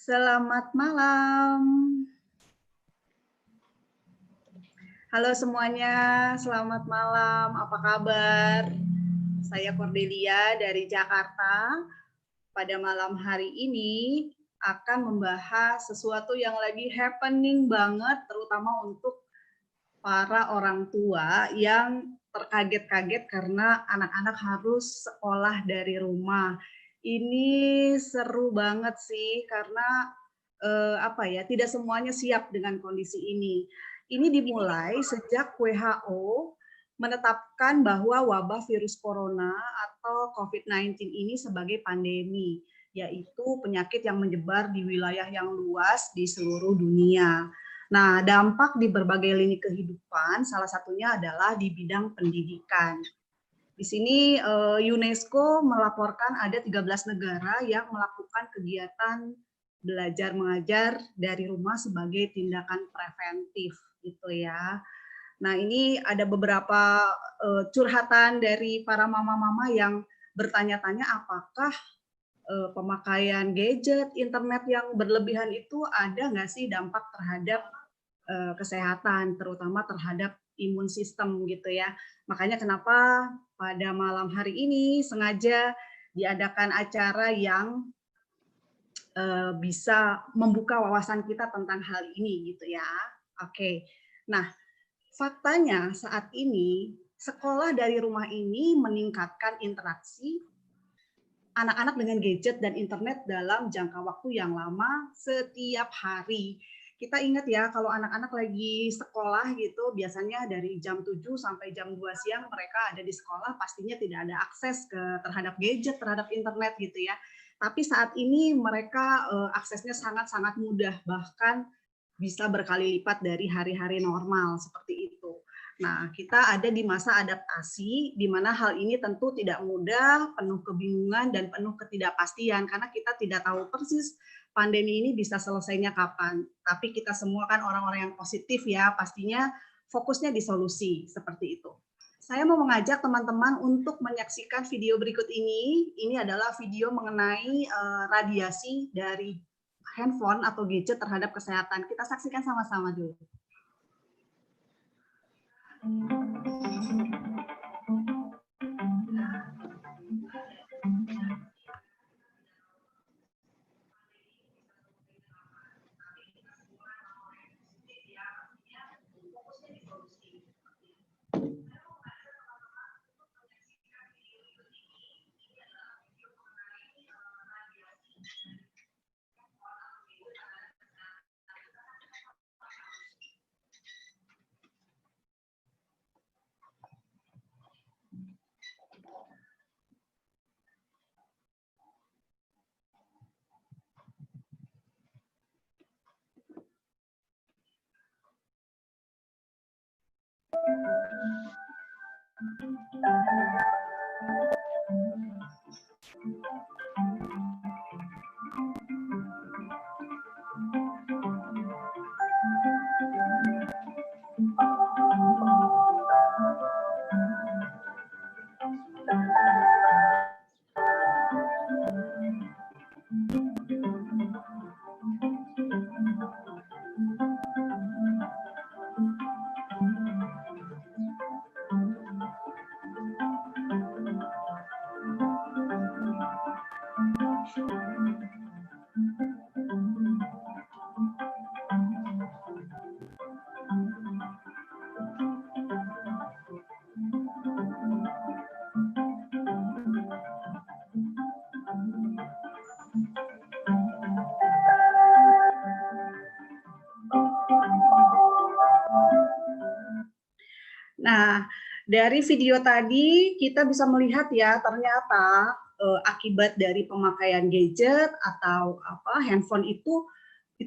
Selamat malam. Halo semuanya, selamat malam. Apa kabar? Saya Cordelia dari Jakarta. Pada malam hari ini akan membahas sesuatu yang lagi happening banget, terutama untuk para orang tua yang terkaget-kaget karena anak-anak harus sekolah dari rumah. Ini seru banget sih karena tidak semuanya siap dengan kondisi ini. Ini dimulai sejak WHO menetapkan bahwa wabah virus corona atau COVID-19 ini sebagai pandemi, yaitu penyakit yang menyebar di wilayah yang luas di seluruh dunia. Nah, dampak di berbagai lini kehidupan, salah satunya adalah di bidang pendidikan. Di sini UNESCO melaporkan ada 13 negara yang melakukan kegiatan belajar mengajar dari rumah sebagai tindakan preventif gitu ya. Nah, ini ada beberapa curhatan dari para mama-mama yang bertanya-tanya apakah pemakaian gadget, internet yang berlebihan itu ada nggak sih dampak terhadap kesehatan, terutama terhadap imun sistem gitu ya. Makanya kenapa pada malam hari ini sengaja diadakan acara yang bisa membuka wawasan kita tentang hal ini gitu ya. Oke. Nah, faktanya saat ini sekolah dari rumah ini meningkatkan interaksi anak-anak dengan gadget dan internet dalam jangka waktu yang lama setiap hari. Kita ingat ya, kalau anak-anak lagi sekolah gitu, biasanya dari jam 7 sampai jam 2 siang mereka ada di sekolah, pastinya tidak ada akses terhadap gadget, terhadap internet gitu ya. Tapi saat ini mereka aksesnya sangat-sangat mudah, bahkan bisa berkali lipat dari hari-hari normal seperti itu. Nah, kita ada di masa adaptasi, di mana hal ini tentu tidak mudah, penuh kebingungan dan penuh ketidakpastian, karena kita tidak tahu persis pandemi ini bisa selesainya kapan. Tapi kita semua kan orang-orang yang positif ya, pastinya fokusnya di solusi, seperti itu. Saya mau mengajak teman-teman untuk menyaksikan video berikut ini. Ini adalah video mengenai radiasi dari handphone atau gadget terhadap kesehatan. Kita saksikan sama-sama dulu. Nah, dari video tadi kita bisa melihat ya, ternyata akibat dari pemakaian gadget atau handphone itu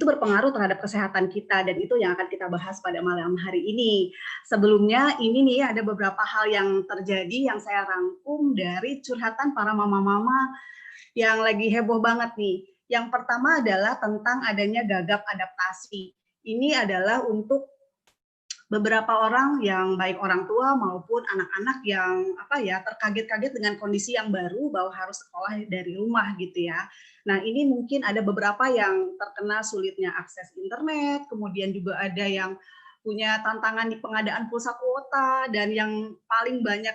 berpengaruh terhadap kesehatan kita, dan itu yang akan kita bahas pada malam hari ini. Sebelumnya ini nih ada beberapa hal yang terjadi yang saya rangkum dari curhatan para mama-mama yang lagi heboh banget nih. Yang pertama adalah tentang adanya gagap adaptasi. Ini adalah untuk beberapa orang yang baik orang tua maupun anak-anak yang terkaget-kaget dengan kondisi yang baru bahwa harus sekolah dari rumah gitu ya. Nah, ini mungkin ada beberapa yang terkena sulitnya akses internet, kemudian juga ada yang punya tantangan di pengadaan pulsa kuota, dan yang paling banyak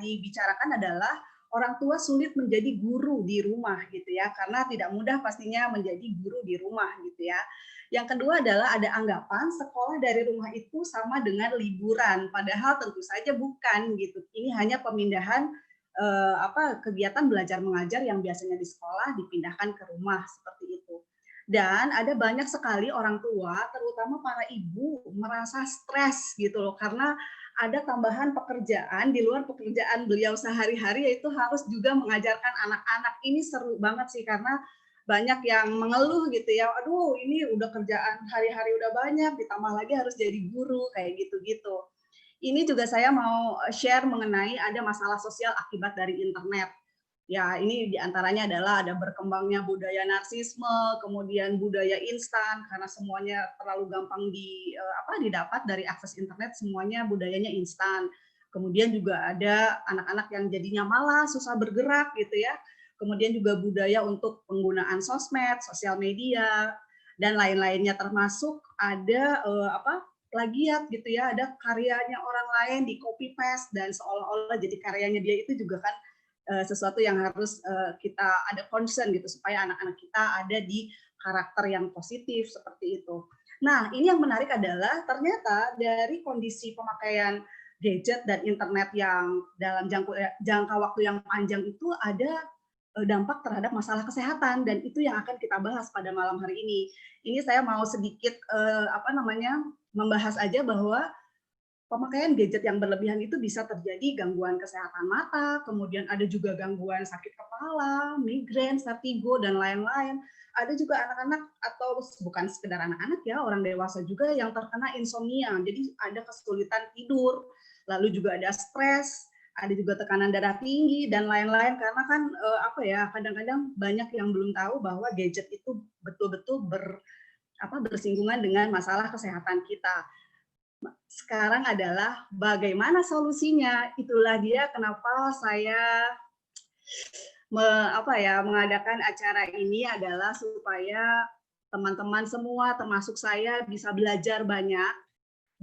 dibicarakan adalah orang tua sulit menjadi guru di rumah gitu ya, karena tidak mudah pastinya menjadi guru di rumah gitu ya. Yang kedua adalah ada anggapan sekolah dari rumah itu sama dengan liburan, padahal tentu saja bukan gitu. Ini hanya pemindahan kegiatan belajar mengajar yang biasanya di sekolah dipindahkan ke rumah seperti itu. Dan ada banyak sekali orang tua, terutama para ibu, merasa stres gitu loh, karena ada tambahan pekerjaan di luar pekerjaan beliau sehari-hari, yaitu harus juga mengajarkan anak-anak. Ini seru banget sih, karena banyak yang mengeluh gitu ya, aduh ini udah kerjaan hari-hari udah banyak, ditambah lagi harus jadi guru, kayak gitu-gitu. Ini juga saya mau share mengenai ada masalah sosial akibat dari internet. Ya, ini diantaranya adalah ada berkembangnya budaya narsisme, kemudian budaya instan, karena semuanya terlalu gampang didapat dari akses internet, semuanya budayanya instan. Kemudian juga ada anak-anak yang jadinya malas, susah bergerak gitu ya. Kemudian juga budaya untuk penggunaan sosmed, sosial media, dan lain-lainnya, termasuk ada plagiat gitu ya, ada karyanya orang lain di copy paste dan seolah-olah jadi karyanya dia, itu juga kan sesuatu yang harus kita ada concern gitu, supaya anak-anak kita ada di karakter yang positif seperti itu. Nah, ini yang menarik adalah ternyata dari kondisi pemakaian gadget dan internet yang dalam jangka waktu yang panjang itu ada dampak terhadap masalah kesehatan, dan itu yang akan kita bahas pada malam hari ini. Ini saya mau sedikit membahas aja bahwa pemakaian gadget yang berlebihan itu bisa terjadi gangguan kesehatan mata, kemudian ada juga gangguan sakit kepala, migrain, vertigo, dan lain-lain. Ada juga anak-anak, atau bukan sekedar anak-anak ya, orang dewasa juga yang terkena insomnia, jadi ada kesulitan tidur, lalu juga ada stres, ada juga tekanan darah tinggi, dan lain-lain, karena kan kadang-kadang banyak yang belum tahu bahwa gadget itu betul-betul bersinggungan dengan masalah kesehatan kita. Sekarang adalah bagaimana solusinya. Itulah dia kenapa saya mengadakan acara ini, adalah supaya teman-teman semua termasuk saya bisa belajar banyak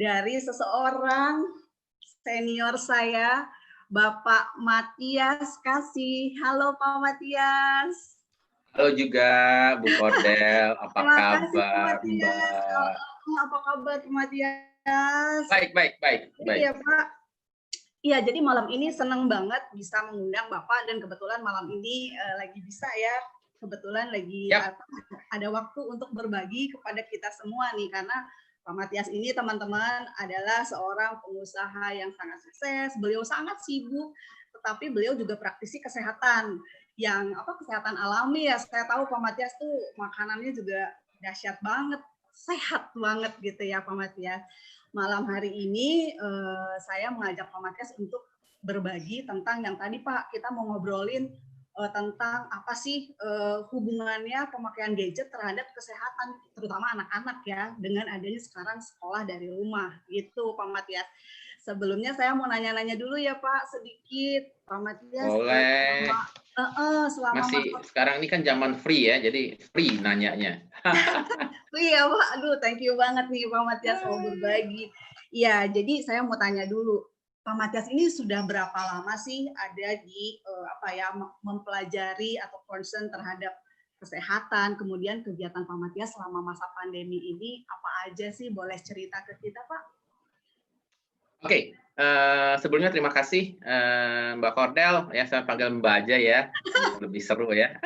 dari seseorang senior saya, Bapak Matias Kasih. Halo Pak Matias. Halo juga Bu Kordel, apa kabar Mbak? Apa kabar Pak Matias? Baik. Iya Pak. Iya, jadi malam ini senang banget bisa mengundang Bapak, dan kebetulan malam ini lagi bisa ya, kebetulan lagi ada waktu untuk berbagi kepada kita semua nih, karena Pak Matias ini teman-teman adalah seorang pengusaha yang sangat sukses, beliau sangat sibuk, tetapi beliau juga praktisi kesehatan, kesehatan alami ya. Saya tahu Pak Matias tuh makanannya juga dahsyat banget, sehat banget gitu ya Pak Matias. Malam hari ini saya mengajak Pak Matias untuk berbagi tentang yang tadi Pak, kita mau ngobrolin tentang apa sih hubungannya pemakaian gadget terhadap kesehatan, terutama anak-anak ya, dengan adanya sekarang sekolah dari rumah gitu Pak Matias. Sebelumnya saya mau nanya-nanya dulu ya Pak, sedikit Pak Matias. Boleh. Sekarang ini kan zaman free ya, jadi free nanyanya. Iya Pak, aduh thank you banget nih Pak Matias mau berbagi. Iya, jadi saya mau tanya dulu, Pak Matias ini sudah berapa lama sih ada di mempelajari atau concern terhadap kesehatan, kemudian kegiatan Pak Matias selama masa pandemi ini apa aja sih, boleh cerita ke kita Pak? Oke, sebelumnya terima kasih Mbak Kordel, ya saya panggil Mbak aja ya, lebih seru ya.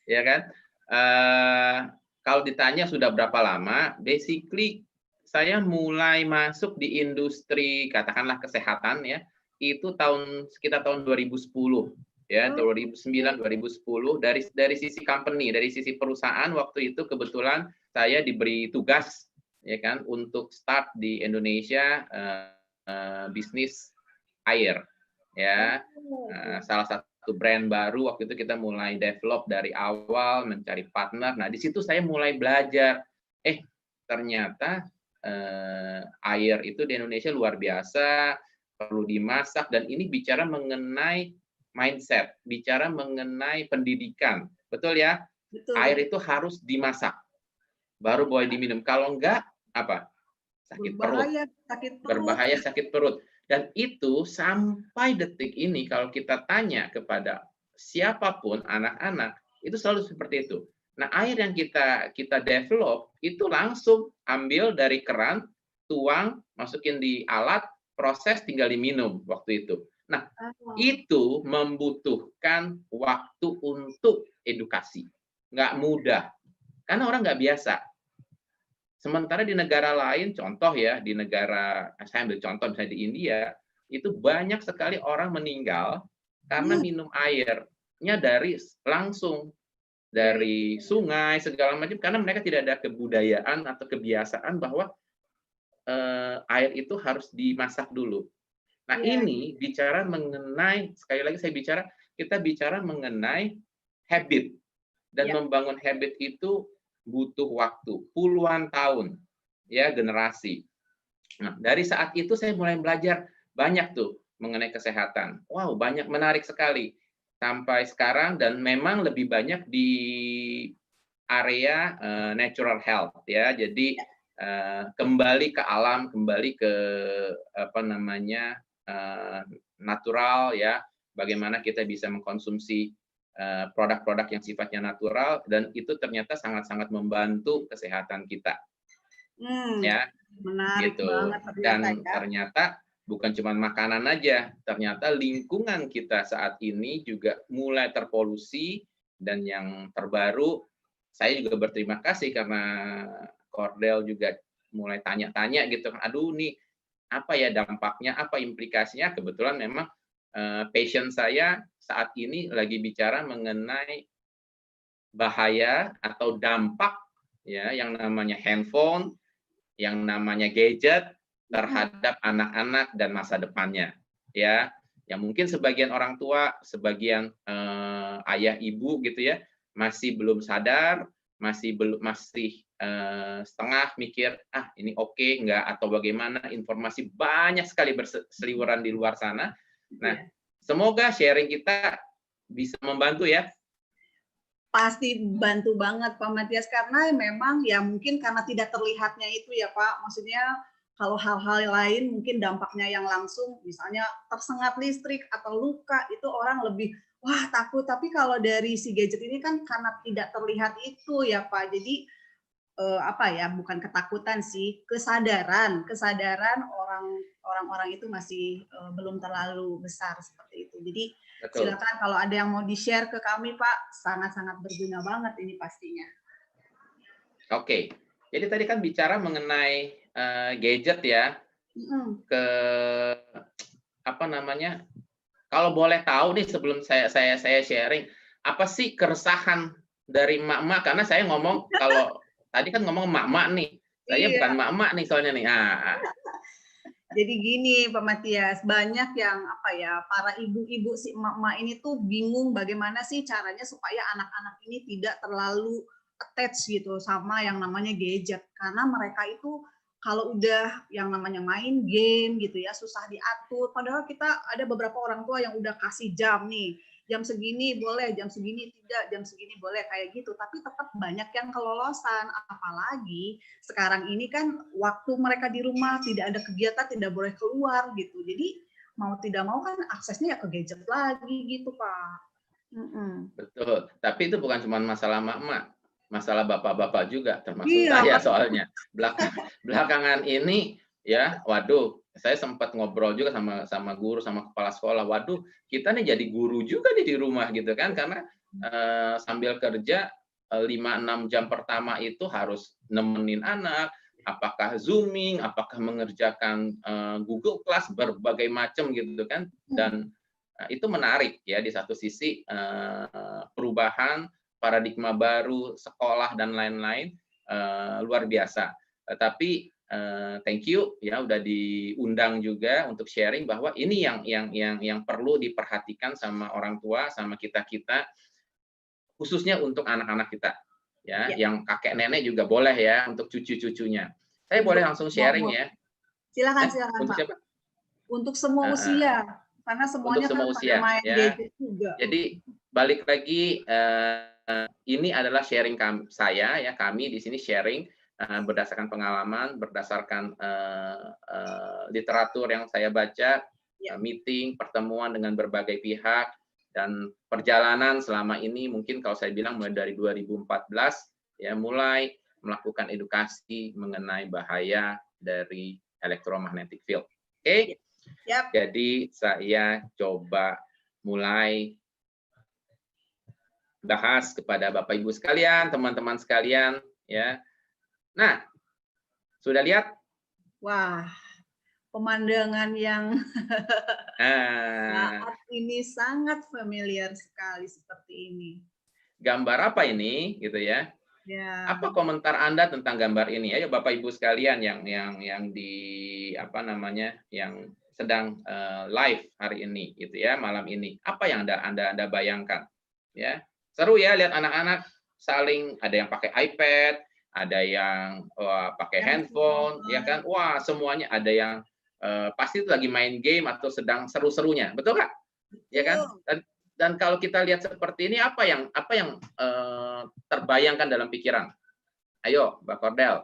Ya kan? Kalau ditanya sudah berapa lama, basically saya mulai masuk di industri katakanlah kesehatan ya, itu sekitar tahun 2010 ya, 2009 2010 dari sisi company, dari sisi perusahaan. Waktu itu kebetulan saya diberi tugas ya kan untuk start di Indonesia bisnis air ya, salah satu brand baru waktu itu kita mulai develop dari awal, mencari partner. Nah di situ saya mulai belajar, ternyata air itu di Indonesia luar biasa, perlu dimasak, dan ini bicara mengenai mindset, bicara mengenai pendidikan. Betul ya? Betul. Air itu harus dimasak, baru boleh diminum. Kalau enggak, apa? Sakit perut. Berbahaya sakit perut. Dan itu sampai detik ini kalau kita tanya kepada siapapun anak-anak, itu selalu seperti itu. Nah, air yang kita develop itu langsung ambil dari keran, tuang, masukin di alat, proses, tinggal diminum waktu itu. Nah, itu membutuhkan waktu untuk edukasi. Nggak mudah. Karena orang nggak biasa. Sementara di negara lain, contoh ya, di negara, saya ambil contoh misalnya di India, itu banyak sekali orang meninggal karena minum airnya langsung dari sungai segala macam, karena mereka tidak ada kebudayaan atau kebiasaan bahwa air itu harus dimasak dulu. Nah, ini bicara mengenai, sekali lagi kita bicara mengenai habit, dan membangun habit itu butuh waktu puluhan tahun, ya, generasi. Nah, dari saat itu saya mulai belajar banyak tuh mengenai kesehatan. Wow, banyak, menarik sekali sampai sekarang, dan memang lebih banyak di area natural health, ya. Jadi kembali ke alam, kembali ke natural, ya. Bagaimana kita bisa mengkonsumsi produk-produk yang sifatnya natural, dan itu ternyata sangat-sangat membantu kesehatan kita. Ya, menarik gitu. banget Ternyata bukan cuma makanan aja, ternyata lingkungan kita saat ini juga mulai terpolusi. Dan yang terbaru, saya juga berterima kasih karena Cordell juga mulai tanya-tanya gitu kan, aduh nih apa ya dampaknya, apa implikasinya. Kebetulan memang passion saya saat ini lagi bicara mengenai bahaya atau dampak, ya, yang namanya handphone, yang namanya gadget terhadap anak-anak dan masa depannya, ya. Yang mungkin sebagian orang tua, sebagian ayah ibu gitu ya, masih belum sadar, masih setengah mikir, ini oke nggak, atau bagaimana. Informasi banyak sekali berseliweran di luar sana. Nah, semoga sharing kita bisa membantu ya. Pasti bantu banget Pak Matias, karena memang ya mungkin karena tidak terlihatnya itu ya Pak, maksudnya kalau hal-hal lain mungkin dampaknya yang langsung, misalnya tersengat listrik atau luka, itu orang lebih wah takut. Tapi kalau dari si gadget ini kan karena tidak terlihat itu ya Pak, jadi bukan ketakutan sih, kesadaran orang-orang itu masih belum terlalu besar seperti itu. Jadi silakan kalau ada yang mau di-share ke kami Pak, sangat-sangat berguna banget ini pastinya. Oke, jadi tadi kan bicara mengenai gadget ya. Kalau boleh tahu nih sebelum saya sharing, apa sih keresahan dari emak-emak? Karena saya ngomong, kalau tadi kan ngomong emak-emak nih, saya bukan emak-emak nih soalnya nih. Jadi gini Pak Matias, banyak yang para ibu-ibu si emak-emak ini tuh bingung bagaimana sih caranya supaya anak-anak ini tidak terlalu attach gitu sama yang namanya gadget, karena mereka itu kalau udah yang namanya main game gitu ya susah diatur, padahal kita ada beberapa orang tua yang udah kasih jam nih, jam segini boleh, jam segini tidak, jam segini boleh, kayak gitu, tapi tetap banyak yang kelolosan. Apalagi sekarang ini kan waktu mereka di rumah tidak ada kegiatan, tidak boleh keluar gitu, jadi mau tidak mau kan aksesnya ya ke gadget lagi gitu Pak. Betul, tapi itu bukan cuma masalah emak-emak, masalah bapak-bapak juga, termasuk saya soalnya. Belakangan ini ya, waduh, saya sempat ngobrol juga sama guru, sama kepala sekolah. Waduh, kita nih jadi guru juga nih di rumah gitu kan, karena sambil kerja 5-6 jam pertama itu harus nemenin anak, apakah Zooming, apakah mengerjakan Google Class, berbagai macam gitu kan. Dan itu menarik ya, di satu sisi perubahan paradigma baru, sekolah dan lain-lain luar biasa. Tapi thank you ya udah diundang juga untuk sharing bahwa ini yang perlu diperhatikan sama orang tua, sama kita khususnya untuk anak-anak kita ya, yang kakek nenek juga boleh ya, untuk cucu-cucunya. Saya boleh langsung sharing ya. Silakan, silakan untuk Pak. siapa? Untuk semua usia, karena Untuk semuanya semua kan pada usia main ya. gadget juga. Jadi balik lagi, ini adalah sharing saya ya, kami di sini sharing berdasarkan pengalaman, berdasarkan literatur yang saya baca, meeting, pertemuan dengan berbagai pihak, dan perjalanan selama ini mungkin kalau saya bilang mulai dari 2014 ya, mulai melakukan edukasi mengenai bahaya dari electromagnetic field. Oke? Yep. Jadi saya coba mulai bahas kepada Bapak Ibu sekalian, teman-teman sekalian ya. Nah, sudah lihat? Wah, pemandangan yang saat ini sangat familiar sekali seperti ini. Gambar apa ini gitu ya? Ya. Apa komentar Anda tentang gambar ini? Ayo Bapak Ibu sekalian yang di yang sedang live hari ini gitu ya, malam ini. Apa yang Anda bayangkan? Ya. Seru ya lihat anak-anak saling, ada yang pakai iPad, ada yang pakai handphone, ya kan? Wah, semuanya ada yang pasti itu lagi main game atau sedang seru-serunya. Betul nggak? Ya kan? Dan kalau kita lihat seperti ini, apa yang terbayangkan dalam pikiran? Ayo, Mbak Cordel.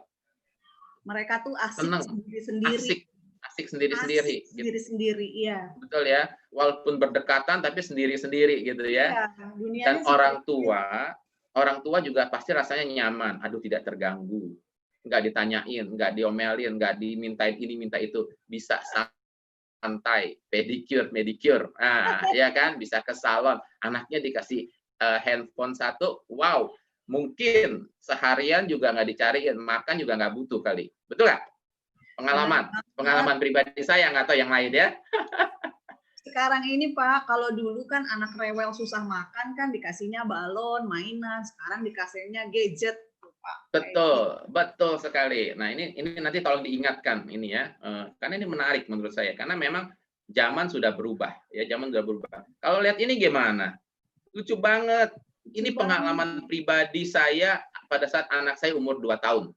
Mereka tuh asik sendiri-sendiri. Asik sendiri-sendiri. Sendiri-sendiri, iya. Betul ya. Walaupun berdekatan tapi sendiri-sendiri gitu ya. Dan orang tua juga pasti rasanya nyaman. Aduh, tidak terganggu. Nggak ditanyain, nggak diomelin, nggak dimintain ini, minta itu. Bisa santai, pedicure, ya kan, bisa ke salon, anaknya dikasih handphone satu, wow, mungkin seharian juga nggak dicariin, makan juga nggak butuh kali, betul nggak? Pengalaman pribadi saya, nggak tahu yang lain ya. Sekarang ini Pak, kalau dulu kan anak rewel susah makan kan dikasihnya balon, mainan, sekarang dikasihnya gadget. Pak. Betul sekali. Nah ini nanti tolong diingatkan ini ya, karena ini menarik menurut saya, karena memang zaman sudah berubah ya, Kalau lihat ini gimana? Lucu banget. Ini pengalaman pribadi saya pada saat anak saya umur 2 tahun.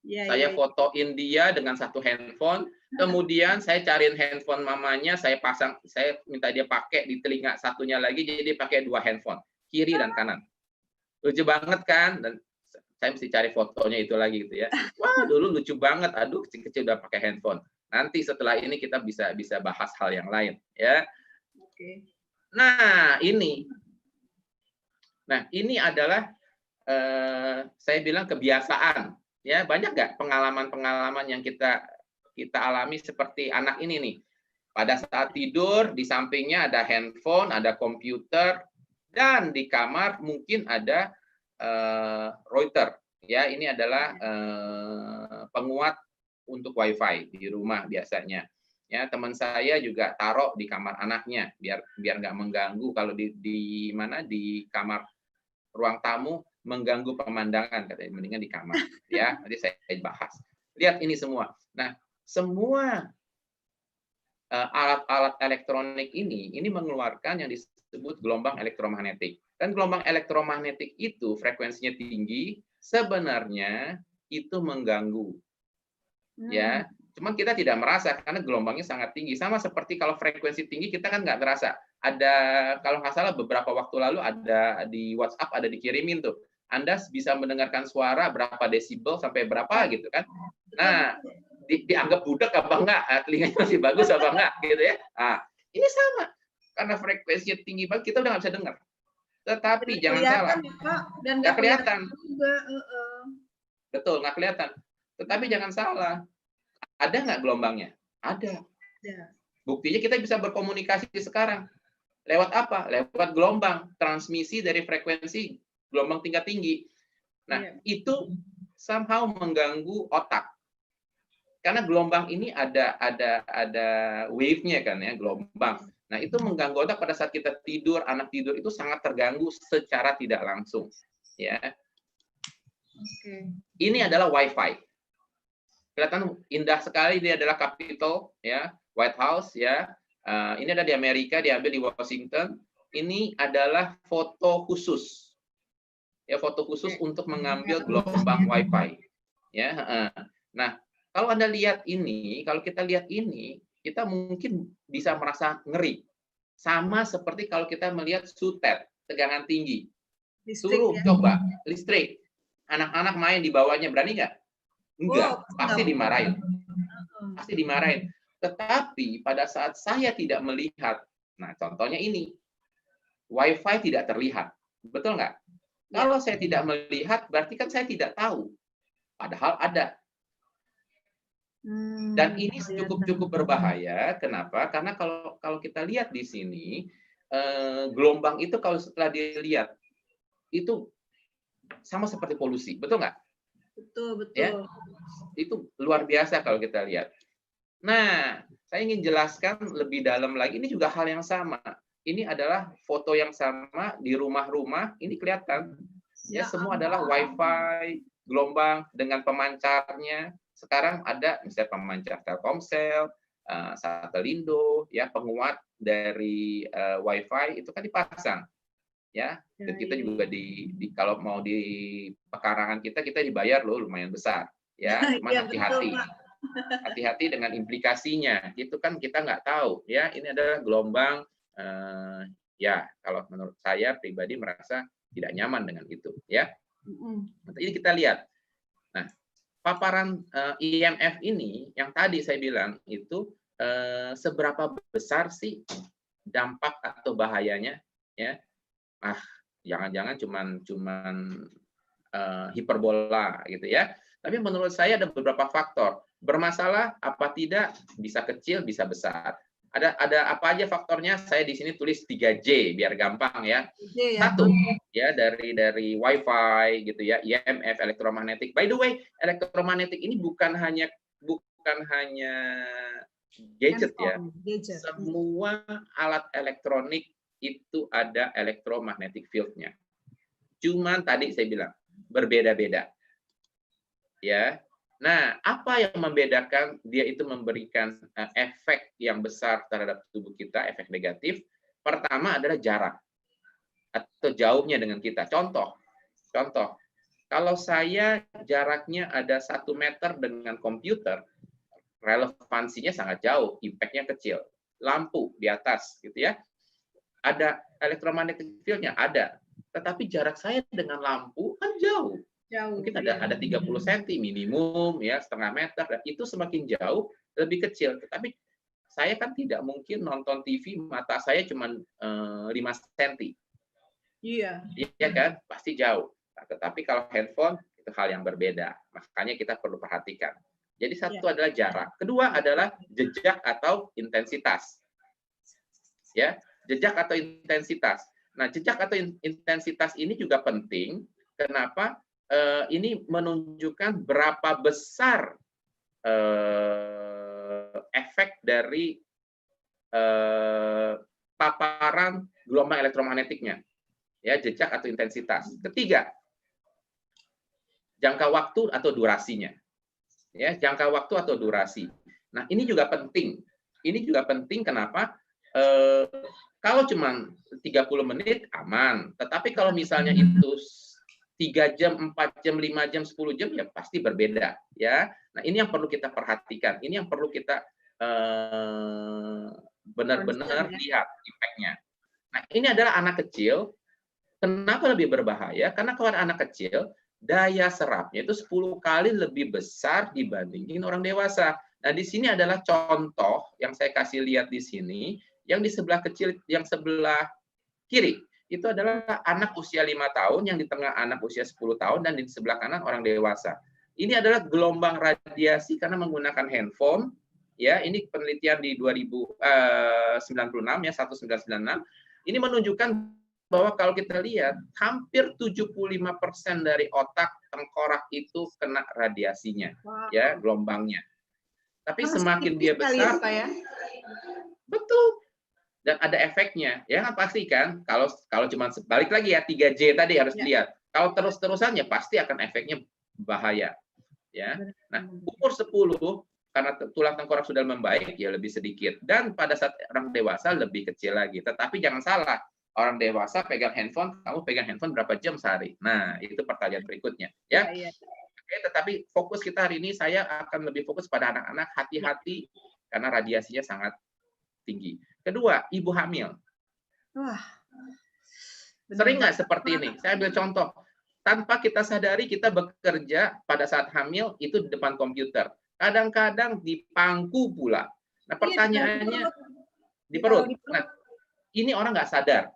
Saya fotoin dia dengan satu handphone, kemudian saya cariin handphone mamanya, saya minta dia pakai di telinga satunya lagi, jadi pakai 2 handphone, kiri dan kanan. Lucu banget kan? Dan saya mesti cari fotonya itu lagi gitu ya. Wah, dulu lucu banget. Aduh, kecil-kecil udah pakai handphone. Nanti setelah ini kita bisa bahas hal yang lain ya. Oke. Nah, ini adalah saya bilang kebiasaan ya. Banyak nggak pengalaman-pengalaman yang kita alami seperti anak ini nih. Pada saat tidur di sampingnya ada handphone, ada komputer, dan di kamar mungkin ada router ya, ini adalah penguat untuk WiFi di rumah biasanya ya. Teman saya juga taruh di kamar anaknya biar nggak mengganggu, kalau di kamar ruang tamu mengganggu pemandangan, katanya mendingan di kamar ya. Nanti saya bahas. Lihat ini semua. Nah, semua alat-alat elektronik ini mengeluarkan yang disebut gelombang elektromagnetik. Dan gelombang elektromagnetik itu frekuensinya tinggi, sebenarnya itu mengganggu. Ya, cuman kita tidak merasa karena gelombangnya sangat tinggi. Sama seperti kalau frekuensi tinggi kita kan nggak terasa. Ada, kalau nggak salah beberapa waktu lalu ada di WhatsApp, ada dikirimin tuh. Anda bisa mendengarkan suara berapa desibel sampai berapa gitu kan. Nah, dianggap budak apa enggak, telinganya masih bagus apa enggak gitu ya. Nah, ini sama. Karena frekuensinya tinggi banget, kita udah nggak bisa dengar. Tetapi jangan salah, nggak kelihatan. Betul, nggak kelihatan. Tetapi jangan salah, ada nggak gelombangnya? Ada. Buktinya kita bisa berkomunikasi sekarang. Lewat apa? Lewat gelombang, transmisi dari frekuensi gelombang tingkat tinggi. Nah, itu somehow mengganggu otak. Karena gelombang ini ada wave-nya kan ya, gelombang. Nah, itu mengganggu otak pada saat kita tidur, anak tidur itu sangat terganggu secara tidak langsung. Ya. Ini adalah WiFi. Kelihatan indah sekali, dia adalah Capitol ya, White House ya. Ini ada di Amerika, diambil di Washington. Ini adalah foto khusus. Ya, foto khusus untuk mengambil gelombang WiFi. Ya, nah, Kalau Anda lihat ini, kalau kita lihat ini, kita mungkin bisa merasa ngeri. Sama seperti kalau kita melihat sutet, tegangan tinggi. Listrik Suruh ya. coba listrik. Anak-anak main di bawahnya, berani nggak? Oh, Enggak, pasti dimarahin. Heeh. Pasti dimarahin. Tetapi pada saat saya tidak melihat, nah contohnya ini, Wi-Fi tidak terlihat. Betul nggak? Ya. Kalau saya tidak melihat, berarti kan saya tidak tahu. Padahal ada. Dan ini cukup berbahaya. Kenapa? Karena kalau kita lihat di sini, gelombang itu kalau setelah dilihat, itu sama seperti polusi. Betul nggak? Betul, Ya, betul. itu luar biasa kalau kita lihat. Nah, saya ingin jelaskan lebih dalam lagi. Ini juga hal yang sama. Ini adalah foto yang sama di rumah-rumah. Ini kelihatan. Ya, semua adalah Wi-Fi, gelombang dengan pemancarnya. Sekarang ada misalnya pemancar Telkomsel, Satelindo, ya penguat dari Wi-Fi itu kan dipasang. Ya, dan kita juga kalau mau di pekarangan kita dibayar loh lumayan besar. Ya, cuma hati-hati. Hati-hati dengan implikasinya. Itu kan kita nggak tahu. Ya, ini adalah gelombang. Ya, kalau menurut saya pribadi merasa tidak nyaman dengan itu. Ya, ini kita lihat. Nah, paparan IMF ini yang tadi saya bilang itu seberapa besar sih dampak atau bahayanya? Ya, jangan-jangan cuman hiperbola gitu ya. Tapi menurut saya ada beberapa faktor. Bermasalah apa tidak, bisa kecil, bisa besar. Ada apa aja faktornya? Saya di sini tulis 3J biar gampang ya. Satu, ya dari Wi-Fi gitu ya, IMF, elektromagnetik. By the way, elektromagnetik ini bukan hanya gadget ya. Semua alat elektronik itu ada electromagnetic field-nya. Cuman tadi saya bilang berbeda-beda. Ya. Nah, apa yang membedakan dia itu memberikan efek yang besar terhadap tubuh kita, efek negatif? Pertama adalah jarak atau jauhnya dengan kita. Contoh, kalau saya jaraknya ada 1 meter dengan komputer, relevansinya sangat jauh, impact-nya kecil. Lampu di atas, gitu ya. Ada electromagnetic field-nya? Ada. Tetapi jarak saya dengan lampu kan jauh. Mungkin ada 30 cm minimum, ya setengah meter. Dan itu semakin jauh, lebih kecil. Tetapi saya kan tidak mungkin nonton TV, mata saya cuma 5 cm. Iya kan? Pasti jauh. Nah, tetapi kalau handphone, itu hal yang berbeda. Makanya kita perlu perhatikan. Jadi satu adalah jarak. Kedua adalah jejak atau intensitas. Ya, jejak atau intensitas. Nah, jejak atau intensitas ini juga penting. Kenapa? Ini menunjukkan berapa besar efek dari paparan gelombang elektromagnetiknya. Ya, jejak atau intensitas. Ketiga, jangka waktu atau durasinya. Ya, jangka waktu atau durasi. Nah, ini juga penting. Ini juga penting kenapa? Kalau cuma 30 menit aman, tetapi kalau misalnya itu 3 jam, 4 jam, 5 jam, 10 jam ya pasti berbeda ya. Nah, ini yang perlu kita perhatikan. Ini yang perlu kita benar-benar lihat impact-nya. Nah, ini adalah anak kecil. Kenapa lebih berbahaya? Karena kalau anak kecil daya serapnya itu 10 kali lebih besar dibandingin orang dewasa. Nah, di sini adalah contoh yang saya kasih lihat di sini, yang di sebelah kecil, yang sebelah kiri, itu adalah anak usia 5 tahun, yang di tengah anak usia 10 tahun, dan di sebelah kanan orang dewasa. Ini adalah gelombang radiasi karena menggunakan handphone, ya, ini penelitian di 1996, ya, 1996. Ini menunjukkan bahwa kalau kita lihat, hampir 75% dari otak tengkorak itu kena radiasinya, ya, gelombangnya. Tapi semakin dia besar, betul, dan ada efeknya, ya kan pasti kan. Kalau cuma balik lagi ya 3J tadi harus dilihat. Kalau terus-terusan ya pasti akan efeknya bahaya, ya. Nah, umur 10 karena tulang tengkorak sudah membaik ya lebih sedikit, dan pada saat orang dewasa lebih kecil lagi. Tetapi jangan salah, orang dewasa pegang handphone, kamu pegang handphone berapa jam sehari? Nah, itu pertanyaan berikutnya, ya. Tetapi fokus kita hari ini, saya akan lebih fokus pada anak-anak, hati-hati karena radiasinya sangat tinggi. Kedua, ibu hamil. Wah, Sering nggak seperti ini? Saya ambil contoh. Tanpa kita sadari, kita bekerja pada saat hamil itu di depan komputer. Kadang-kadang di pangku pula. Nah, pertanyaannya di perut. Nah, ini orang nggak sadar.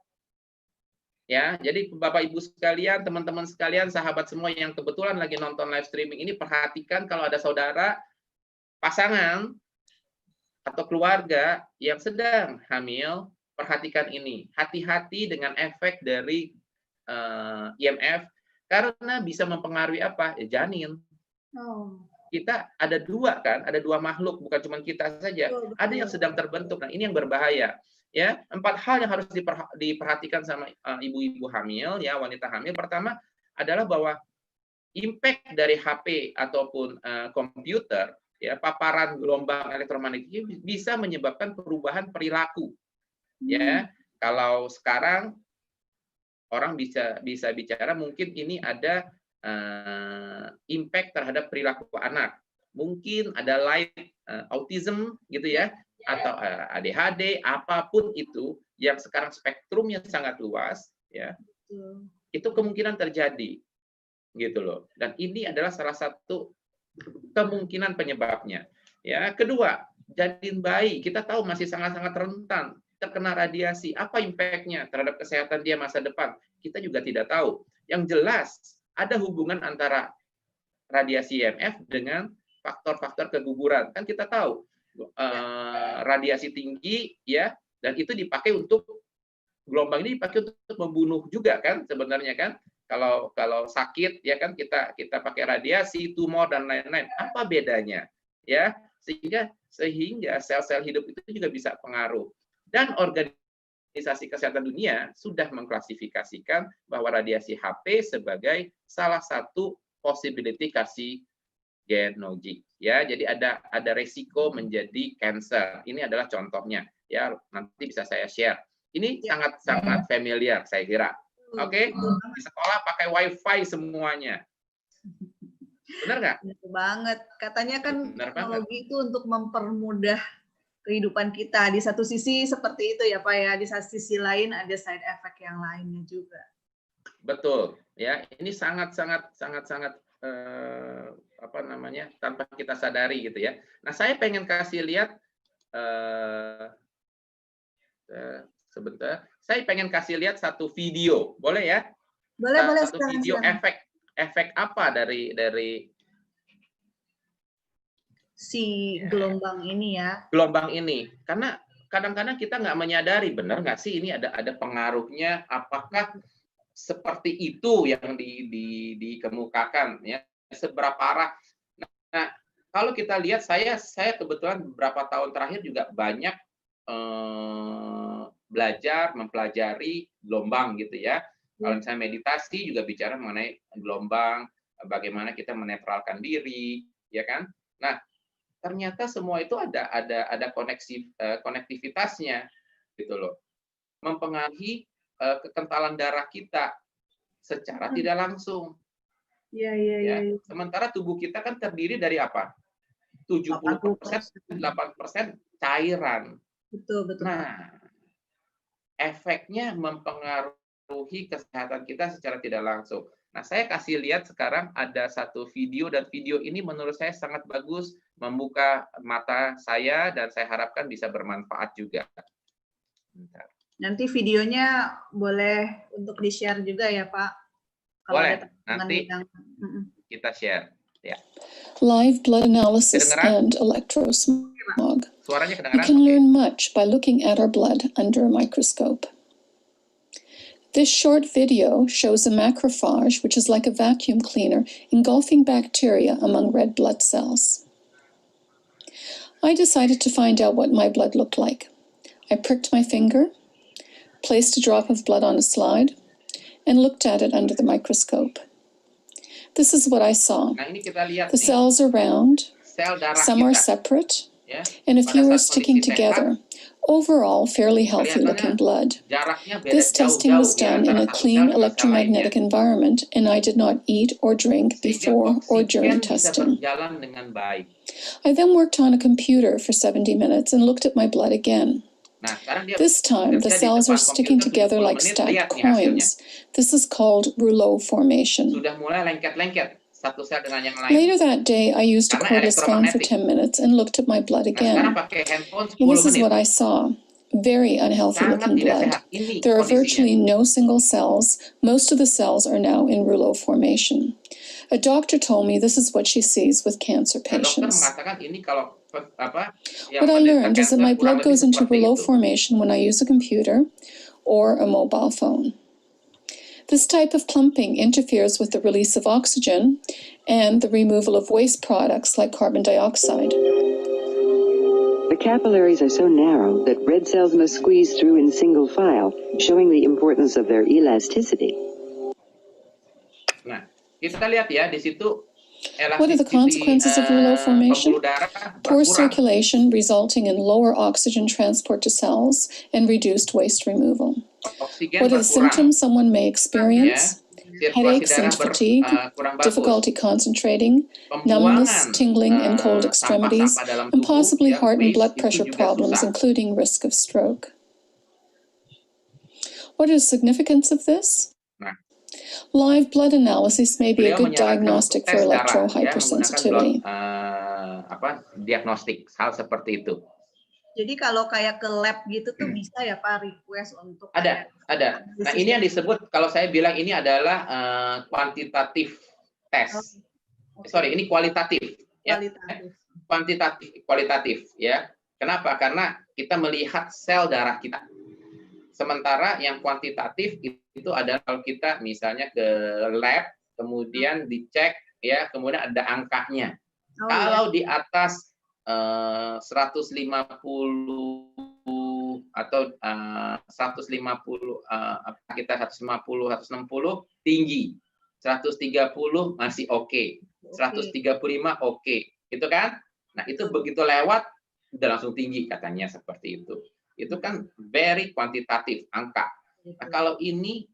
Ya, jadi Bapak Ibu sekalian, teman-teman sekalian, sahabat semua yang kebetulan lagi nonton live streaming ini, perhatikan kalau ada saudara, pasangan, atau keluarga yang sedang hamil, perhatikan ini. Hati-hati dengan efek dari IMF, karena bisa mempengaruhi apa? Ya, janin. Kita ada dua kan, ada dua makhluk, bukan cuma kita saja. Ada yang sedang terbentuk. Nah, ini yang berbahaya. Ya, 4 hal yang harus diperhatikan sama ibu-ibu hamil, ya, wanita hamil. Pertama adalah bahwa impact dari HP ataupun komputer, ya, paparan gelombang elektromagnetik bisa menyebabkan perubahan perilaku. Ya, kalau sekarang orang bisa bicara mungkin ini ada impact terhadap perilaku anak. Mungkin ada light autism gitu ya, atau ADHD, apapun itu yang sekarang spektrumnya sangat luas, ya, itu kemungkinan terjadi, gitu loh. Dan ini adalah salah satu kemungkinan penyebabnya. Ya, kedua, janin bayi kita tahu masih sangat-sangat rentan terkena radiasi. Apa impact-nya terhadap kesehatan dia masa depan? Kita juga tidak tahu. Yang jelas ada hubungan antara radiasi IMF dengan faktor-faktor keguguran. Kan kita tahu radiasi tinggi, ya, dan itu dipakai untuk gelombang ini dipakai untuk membunuh juga kan sebenarnya kan. Kalau sakit ya kan kita pakai radiasi, tumor dan lain-lain. Apa bedanya? Ya, sehingga sel-sel hidup itu juga bisa pengaruh. Dan Organisasi Kesehatan Dunia sudah mengklasifikasikan bahwa radiasi HP sebagai salah satu possibility carcinogenic. Ya, jadi ada resiko menjadi cancer. Ini adalah contohnya. Ya, nanti bisa saya share. Ini sangat familiar saya kira. Oke, di sekolah pakai WiFi semuanya. Benar nggak? Benar banget. Katanya kan teknologi itu untuk mempermudah kehidupan kita. Di satu sisi seperti itu ya Pak ya. Di satu sisi lain ada side effect yang lainnya juga. Betul. Ya, ini sangat apa namanya, tanpa kita sadari gitu ya. Nah, saya pengen kasih lihat sebentar. Saya pengen kasih lihat satu video, boleh ya? Boleh. Satu video efek apa dari si gelombang ini ya? Gelombang ini, karena kadang-kadang kita nggak menyadari, benar nggak sih ini ada pengaruhnya? Apakah seperti itu yang dikemukakan ya? Seberapa parah? Nah, kalau kita lihat, saya kebetulan beberapa tahun terakhir juga banyak mempelajari gelombang gitu ya. Kalau misalnya meditasi juga bicara mengenai gelombang, bagaimana kita menetralkan diri, ya kan? Nah, ternyata semua itu ada konektivitasnya gitu loh. Mempengaruhi kekentalan darah kita secara tidak langsung. Iya. Sementara tubuh kita kan terdiri dari apa? 70%, 8% cairan. Betul. Nah, efeknya mempengaruhi kesehatan kita secara tidak langsung. Nah, saya kasih lihat sekarang ada satu video, dan video ini menurut saya sangat bagus, membuka mata saya, dan saya harapkan bisa bermanfaat juga. Bentar. Nanti videonya boleh untuk di-share juga ya, Pak? Kalau boleh, nanti kita share. Ya. Live blood analysis and electrosmog. You can learn much by looking at our blood under a microscope. This short video shows a macrophage, which is like a vacuum cleaner, engulfing bacteria among red blood cells. I decided to find out what my blood looked like. I pricked my finger, placed a drop of blood on a slide, and looked at it under the microscope. This is what I saw. The cells are round, some are separate, and a few are sticking together. Overall, fairly healthy-looking blood. This testing was done in a clean electromagnetic environment, and I did not eat or drink before or during testing. I then worked on a computer for 70 minutes and looked at my blood again. This time, the cells are sticking together like stacked coins. This is called rouleau formation. Later that day, I used a cordless phone for 10 minutes and looked at my blood again. And this is what I saw. Very unhealthy-looking blood. There are virtually no single cells. Most of the cells are now in rouleau formation. A doctor told me this is what she sees with cancer patients. What I learned is that my blood goes into rouleau formation when I use a computer or a mobile phone. This type of clumping interferes with the release of oxygen and the removal of waste products like carbon dioxide. The capillaries are so narrow that red cells must squeeze through in single file, showing the importance of their elasticity. Nah, kita lihat ya di situ. What are the consequences of rouleau formation? Poor circulation resulting in lower oxygen transport to cells and reduced waste removal. What are the symptoms someone may experience? Headaches and fatigue, difficulty concentrating, numbness, tingling, and cold extremities, and possibly heart and blood pressure problems, including risk of stroke. What is the significance of this? Live blood analysis may be a good diagnostic for electrohypersensitivity. Diagnostik hal seperti itu. Jadi kalau kayak ke lab gitu tuh bisa ya Pak request untuk ada. Nah ini yang disebut kalau saya bilang ini adalah kuantitatif tes. Sorry, ini kualitatif. Kualitatif ya. Kenapa? Karena kita melihat sel darah kita. Sementara yang kuantitatif itu adalah kalau kita misalnya ke lab, kemudian dicek ya, kemudian ada angkanya. Kalau di atas 150 atau 150 kita 150 160 tinggi, 130 masih oke, 135 oke, gitu kan? Nah itu begitu lewat udah langsung tinggi katanya seperti itu. Itu kan very kuantitatif angka. Nah, kalau ini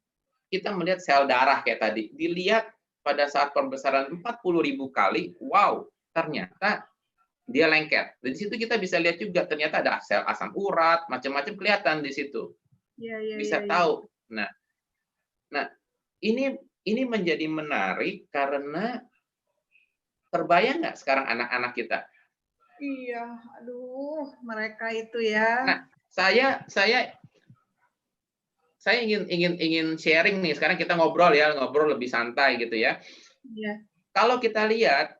kita melihat sel darah kayak tadi, dilihat pada saat pembesaran 40.000 kali, wow, ternyata dia lengket. Di situ kita bisa lihat juga ternyata ada sel asam urat, macam-macam kelihatan di situ. Bisa tahu. Nah, ini menjadi menarik karena terbayang nggak sekarang anak-anak kita? Iya, aduh, mereka itu ya. Nah, saya ingin sharing nih. Sekarang kita ngobrol lebih santai gitu ya. Iya. Kalau kita lihat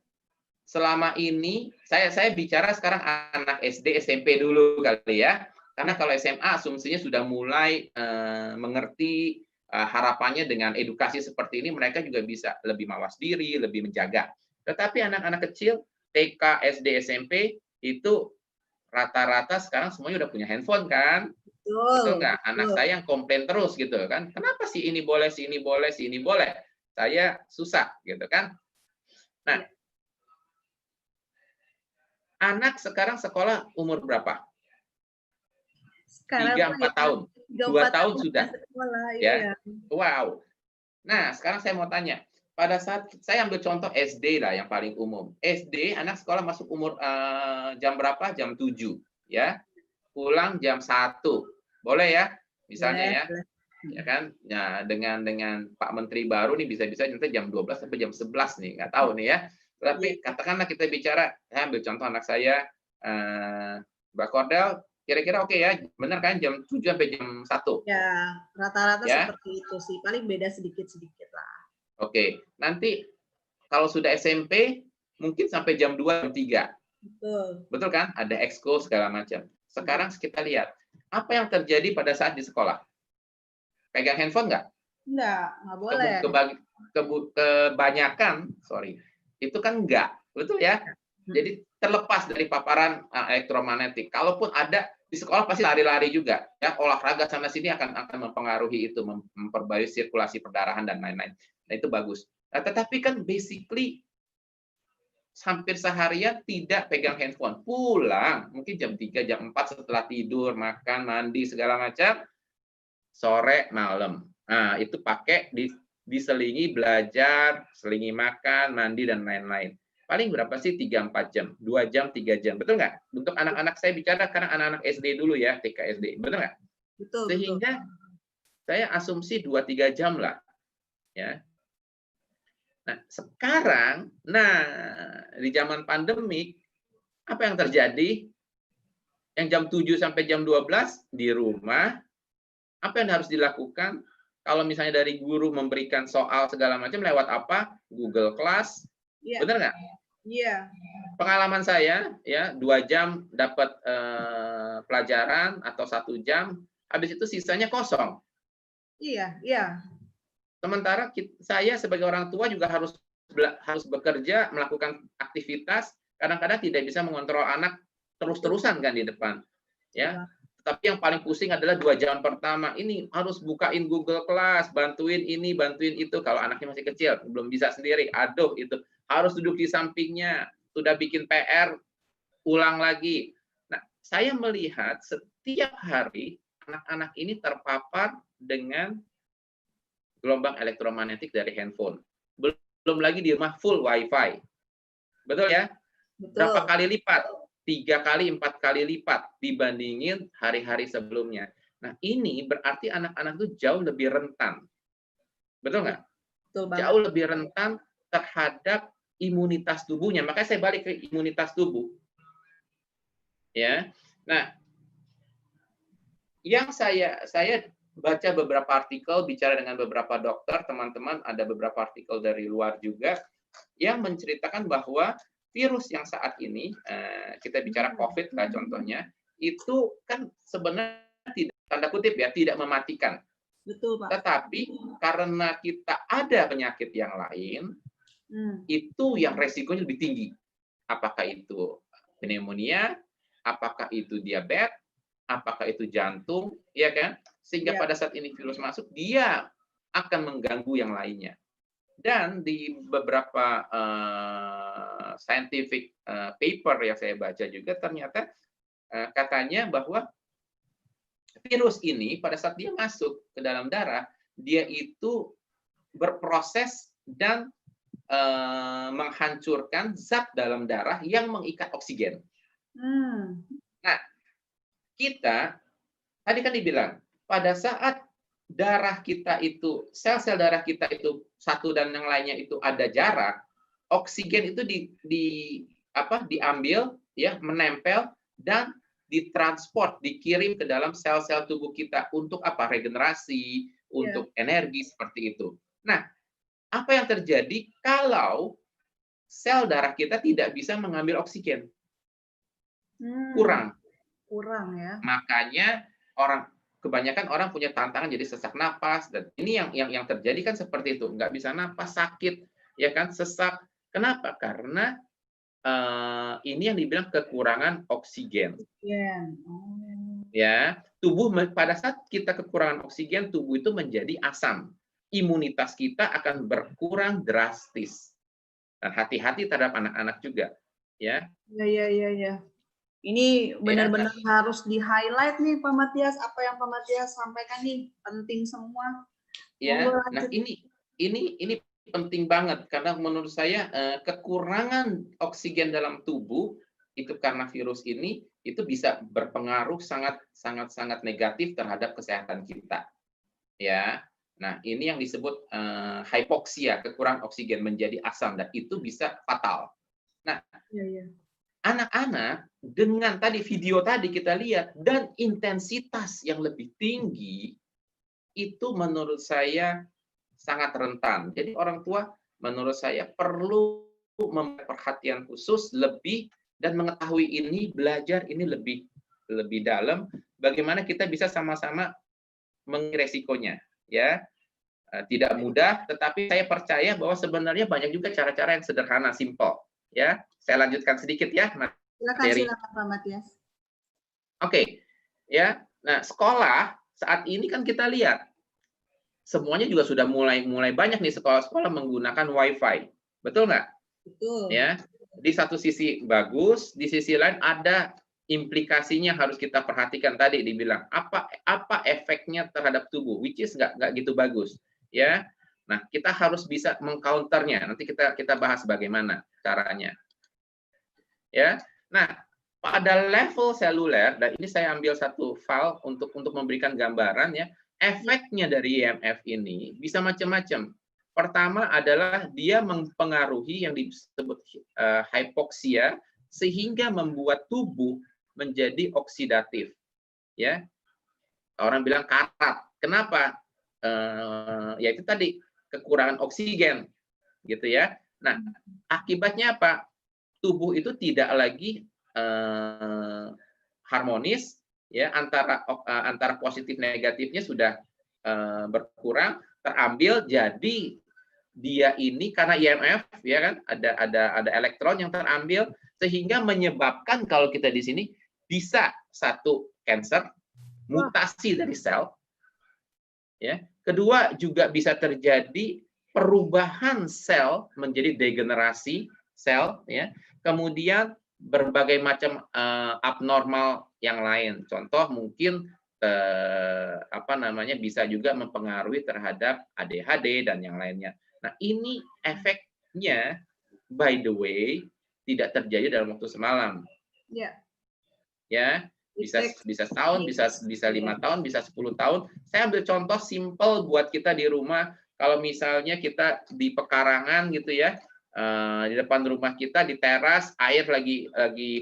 selama ini saya bicara sekarang anak SD, SMP dulu kali ya. Karena kalau SMA asumsinya sudah mulai mengerti harapannya dengan edukasi seperti ini mereka juga bisa lebih mawas diri, lebih menjaga. Tetapi anak-anak kecil TK, SD, SMP itu rata-rata sekarang semuanya udah punya handphone kan? Betul nggak? Anak saya yang komplain terus gitu kan? Kenapa sih ini boleh, si ini boleh, si ini boleh? Saya susah gitu kan? Nah, anak sekarang sekolah umur berapa? 3-4 tahun. 2 tahun sudah. Ya. Wow. Nah, sekarang saya mau tanya. Pada saat saya ambil contoh SD lah yang paling umum. SD anak sekolah masuk umur jam berapa? Jam 7 ya. Pulang jam 1. Boleh ya? Misalnya ya. Ya kan? Ya, dengan Pak Menteri baru nih bisa-bisa nanti jam 12 sampai jam 11 nih, nggak tahu nih ya. Tapi katakanlah kita bicara, saya ambil contoh anak saya Mbak Kordel, kira-kira oke ya, benar kan jam 7 sampai jam 1? Ya, rata-rata seperti itu sih, paling beda sedikit-sedikit lah. Oke, nanti kalau sudah SMP mungkin sampai jam 2 jam 3. Betul. Betul kan? Ada ekskul segala macam. Sekarang kita lihat, apa yang terjadi pada saat di sekolah? Pegang handphone nggak? Nggak boleh. Kebanyakan, itu kan enggak, betul ya? Jadi terlepas dari paparan elektromagnetik. Kalaupun ada di sekolah pasti lari-lari juga, ya olahraga sana sini akan mempengaruhi itu, memperbaiki sirkulasi perdarahan dan lain-lain. Nah itu bagus. Nah, tetapi kan basically hampir seharian tidak pegang handphone. Pulang, mungkin jam 3, jam 4 setelah tidur, makan, mandi, segala macam, sore, malam. Nah, itu pakai diselingi belajar, selingi makan, mandi, dan lain-lain. Paling berapa sih? 3-4 jam. 2 jam, 3 jam. Betul nggak? Untuk anak-anak saya bicara, karena anak-anak SD dulu ya, TK, SD. Betul nggak? Betul. Sehingga saya asumsi 2-3 jam lah. Ya. Nah, sekarang, di zaman pandemik, apa yang terjadi? Yang jam 7 sampai jam 12 di rumah, apa yang harus dilakukan? Kalau misalnya dari guru memberikan soal segala macam, lewat apa? Google Class. Yeah. Benar nggak? Iya. Pengalaman saya, ya 2 jam dapat pelajaran atau 1 jam, habis itu sisanya kosong. Iya, iya. Sementara saya sebagai orang tua juga harus bekerja, melakukan aktivitas, kadang-kadang tidak bisa mengontrol anak terus-terusan kan di depan. Ya. Tapi yang paling pusing adalah 2 jam pertama. Ini harus bukain Google Class, bantuin ini, bantuin itu. Kalau anaknya masih kecil, belum bisa sendiri. Aduh, itu harus duduk di sampingnya. Sudah bikin PR, ulang lagi. Nah, saya melihat setiap hari anak-anak ini terpapar dengan gelombang elektromagnetik dari handphone. Belum lagi di rumah full WiFi. Betul ya? Betul. Berapa kali lipat? 3 kali, 4 kali lipat dibandingin hari-hari sebelumnya. Nah, ini berarti anak-anak itu jauh lebih rentan. Betul nggak? Jauh lebih rentan terhadap imunitas tubuhnya. Makanya saya balik ke imunitas tubuh. Ya. Nah, yang saya baca beberapa artikel, bicara dengan beberapa dokter, teman-teman, ada beberapa artikel dari luar juga, yang menceritakan bahwa virus yang saat ini, kita bicara COVID lah contohnya, itu kan sebenarnya tidak, tanda kutip ya, tidak mematikan. Betul, Pak. Tetapi karena kita ada penyakit yang lain, itu yang resikonya lebih tinggi. Apakah itu pneumonia, apakah itu diabetes, apakah itu jantung, ya kan? Sehingga pada saat ini virus masuk, dia akan mengganggu yang lainnya. Dan di beberapa scientific paper yang saya baca juga, ternyata katanya bahwa virus ini pada saat dia masuk ke dalam darah, dia itu berproses dan menghancurkan zat dalam darah yang mengikat oksigen. Nah, kita tadi kan dibilang pada saat darah kita itu, sel-sel darah kita itu satu dan yang lainnya itu ada jarak, oksigen itu diambil, ya, menempel dan ditransport, dikirim ke dalam sel-sel tubuh kita untuk apa? Regenerasi, untuk energi seperti itu. Nah, apa yang terjadi kalau sel darah kita tidak bisa mengambil oksigen? Kurang ya. Makanya kebanyakan orang punya tantangan jadi sesak napas, dan ini yang terjadi kan seperti itu, nggak bisa napas, sakit, ya kan, sesak. Kenapa? Karena ini yang dibilang kekurangan oksigen. Ya, tubuh pada saat kita kekurangan oksigen, tubuh itu menjadi asam. Imunitas kita akan berkurang drastis. Dan hati-hati terhadap anak-anak juga, ya. Ya. Ini benar-benar harus di-highlight nih Pak Matias, apa yang Pak Matias sampaikan nih, penting semua. Ya, nah ini penting banget karena menurut saya kekurangan oksigen dalam tubuh itu karena virus ini itu bisa berpengaruh sangat negatif terhadap kesehatan kita. Ya. Nah, ini yang disebut hipoksia, kekurangan oksigen menjadi asam, dan itu bisa fatal. Nah, anak-anak dengan tadi video tadi kita lihat dan intensitas yang lebih tinggi itu menurut saya sangat rentan. Jadi orang tua menurut saya perlu memberi perhatian khusus lebih dan mengetahui ini, belajar ini lebih dalam bagaimana kita bisa sama-sama resikonya, ya. Tidak mudah, tetapi saya percaya bahwa sebenarnya banyak juga cara-cara yang sederhana, simple, ya. Saya lanjutkan sedikit ya, Silakan Pak Matias. Oke, ya. Nah, sekolah saat ini kan kita lihat semuanya juga sudah mulai banyak nih sekolah-sekolah menggunakan WiFi, betul nggak? Betul. Ya. di satu sisi bagus, di sisi lain ada implikasinya harus kita perhatikan. Tadi dibilang apa efeknya terhadap tubuh, which is nggak gitu bagus, ya. Nah, kita harus bisa mengcounternya. Nanti kita bahas bagaimana caranya. Ya. Nah, pada level seluler, dan ini saya ambil satu file untuk memberikan gambaran ya, efeknya dari IMF ini bisa macam-macam. Pertama adalah dia mempengaruhi yang disebut hypoxia, sehingga membuat tubuh menjadi oksidatif. Ya, orang bilang karat. Kenapa? Ya itu tadi, kekurangan oksigen, gitu ya. Nah, akibatnya apa? Tubuh itu tidak lagi harmonis, ya, antara positif negatifnya sudah berkurang, terambil, jadi dia ini karena IMF, ya kan, ada elektron yang terambil, sehingga menyebabkan kalau kita di sini bisa satu cancer, mutasi dari sel, ya. Kedua, juga bisa terjadi perubahan sel menjadi degenerasi sel, ya. Kemudian berbagai macam abnormal yang lain. Contoh mungkin bisa juga mempengaruhi terhadap ADHD dan yang lainnya. Nah, ini efeknya, by the way, tidak terjadi dalam waktu semalam. Ya. Ya. Bisa setahun, bisa 5 tahun, bisa 10 tahun. Saya ambil contoh simple buat kita di rumah. Kalau misalnya kita di pekarangan gitu ya, di depan rumah kita di teras, air lagi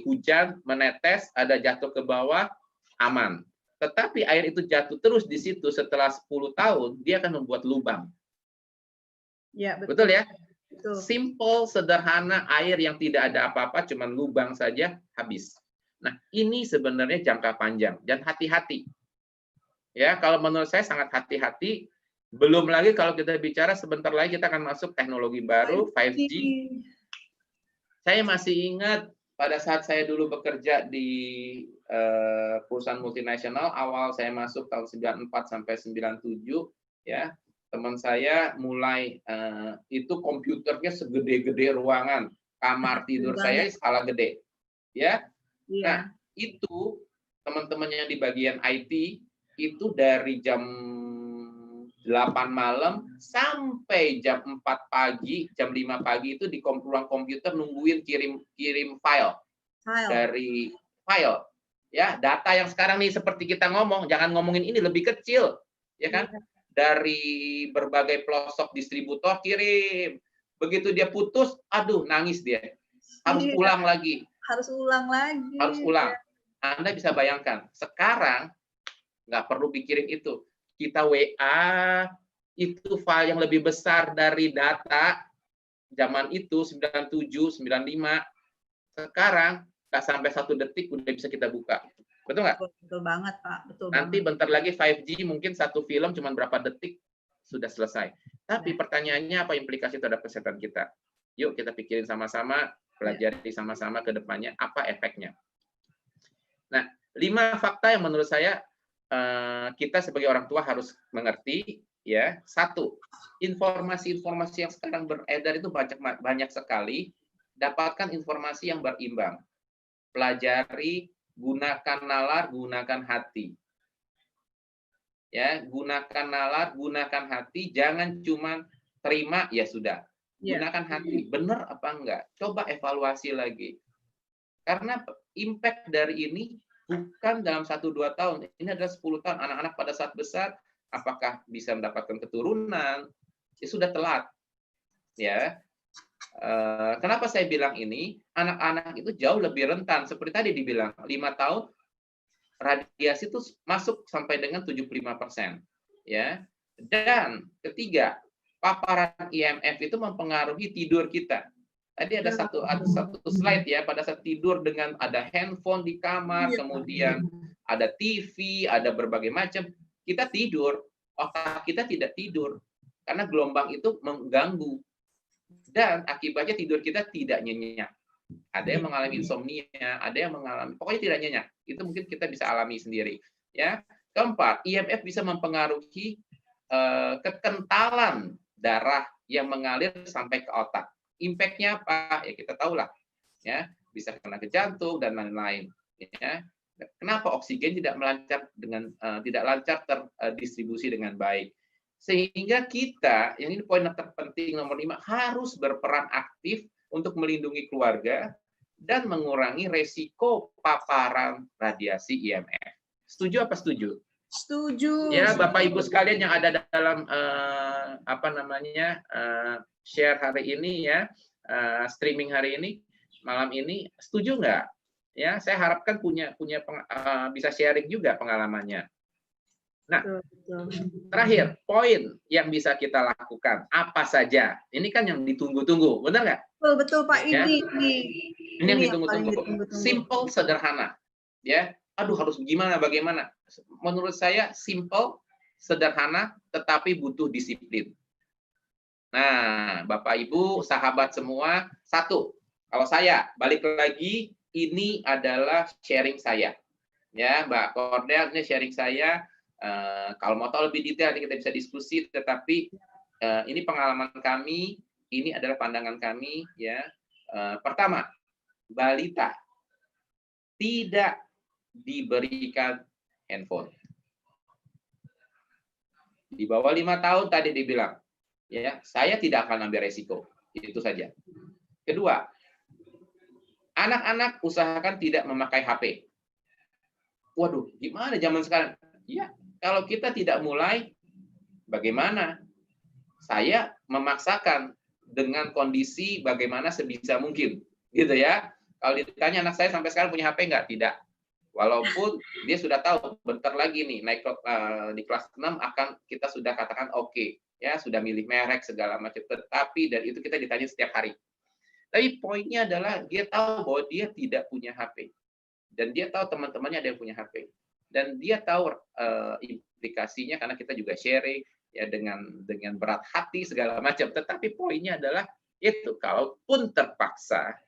hujan menetes, ada jatuh ke bawah, aman. Tetapi air itu jatuh terus di situ setelah 10 tahun, dia akan membuat lubang. Ya, betul. Betul ya? Betul. Simple, sederhana, air yang tidak ada apa-apa, cuma lubang saja, habis. Nah, ini sebenarnya jangka panjang dan hati-hati. Ya, kalau menurut saya sangat hati-hati. Belum lagi kalau kita bicara sebentar lagi kita akan masuk teknologi baru 5G. Saya masih ingat pada saat saya dulu bekerja di perusahaan multinasional, awal saya masuk tahun 94 sampai 97, ya. Teman saya mulai itu komputernya segede-gede ruangan, kamar tidur saya skala gede. Ya. Nah, itu teman-teman yang di bagian IT itu dari jam 8 malam sampai jam 4 pagi, jam 5 pagi itu di ruang komputer nungguin kirim file. Dari file. Ya, data yang sekarang nih seperti kita ngomong, jangan ngomongin ini lebih kecil, ya kan? Dari berbagai pelosok distributor kirim. Begitu dia putus, aduh nangis dia. Harus ulang lagi. Harus ulang. Anda bisa bayangkan, sekarang nggak perlu pikirin itu. Kita WA, itu file yang lebih besar dari data, zaman itu, 97, 95, sekarang nggak sampai 1 detik udah bisa kita buka. Betul nggak? Betul banget, Pak. Betul. Nanti bentar lagi 5G, mungkin satu film cuma berapa detik, sudah selesai. Tapi pertanyaannya apa implikasi terhadap kesehatan kita? Yuk kita pikirin sama-sama, pelajari sama-sama ke depannya apa efeknya. Nah, 5 fakta yang menurut saya kita sebagai orang tua harus mengerti, ya. 1, informasi-informasi yang sekarang beredar itu banyak sekali. Dapatkan informasi yang berimbang. Pelajari, gunakan nalar, gunakan hati. Ya, gunakan nalar, gunakan hati, jangan cuma terima ya sudah. Gunakan hati, benar apa enggak? Coba evaluasi lagi. Karena impact dari ini bukan dalam 1-2 tahun, ini adalah 10 tahun. Anak-anak pada saat besar, apakah bisa mendapatkan keturunan? Ya sudah telat. Ya. Kenapa saya bilang ini? Anak-anak itu jauh lebih rentan. Seperti tadi dibilang, 5 tahun, radiasi itu masuk sampai dengan 75%. Ya. Dan ketiga, paparan IMF itu mempengaruhi tidur kita. Tadi ada satu slide ya, pada saat tidur dengan ada handphone di kamar, kemudian ada TV, ada berbagai macam, kita tidur, otak kita tidak tidur karena gelombang itu mengganggu dan akibatnya tidur kita tidak nyenyak. Ada yang mengalami insomnia, ada yang mengalami pokoknya tidak nyenyak. Itu mungkin kita bisa alami sendiri. Ya. Keempat, IMF bisa mempengaruhi kekentalan darah yang mengalir sampai ke otak. Impact-nya apa? Ya kita tahulah. ya, bisa kena ke jantung dan lain-lain. Ya. Kenapa oksigen tidak lancar terdistribusi dengan baik? Sehingga kita, yang ini poin terpenting nomor 5, harus berperan aktif untuk melindungi keluarga dan mengurangi resiko paparan radiasi IMF. Setuju apa setuju? Setuju. Ya, Bapak Ibu sekalian yang ada dalam share hari ini ya, streaming hari ini, malam ini, setuju nggak? Ya, saya harapkan bisa sharing juga pengalamannya. Nah, terakhir, poin yang bisa kita lakukan apa saja? Ini kan yang ditunggu-tunggu, benar nggak? Betul Pak, ya? Ini yang ditunggu-tunggu. Simple, sederhana. Ya, aduh harus bagaimana? Menurut saya simple, sederhana, tetapi butuh disiplin. Nah, Bapak Ibu, sahabat semua, satu, kalau saya balik lagi, ini adalah sharing saya. Ya, Mbak Kordel, ini sharing saya. Kalau mau tahu lebih detail, kita bisa diskusi. Tetapi ini pengalaman kami, ini adalah pandangan kami. Ya, pertama, balita tidak diberikan handphone. Di bawah 5 tahun tadi dibilang, ya, saya tidak akan ambil resiko. Itu saja. Kedua, anak-anak usahakan tidak memakai HP. Waduh, gimana zaman sekarang? Ya, kalau kita tidak mulai, bagaimana? Saya memaksakan dengan kondisi bagaimana sebisa mungkin, gitu ya. Kalau ditanya anak saya sampai sekarang punya HP nggak? Tidak. Walaupun dia sudah tahu bentar lagi nih naik di kelas 6 akan kita sudah katakan oke, ya sudah milih merek segala macam. Tetapi dari itu kita ditanya setiap hari. Tapi poinnya adalah dia tahu bahwa dia tidak punya HP dan dia tahu teman-temannya ada yang punya HP dan dia tahu implikasinya karena kita juga sharing ya dengan berat hati segala macam. Tetapi poinnya adalah itu kalaupun terpaksa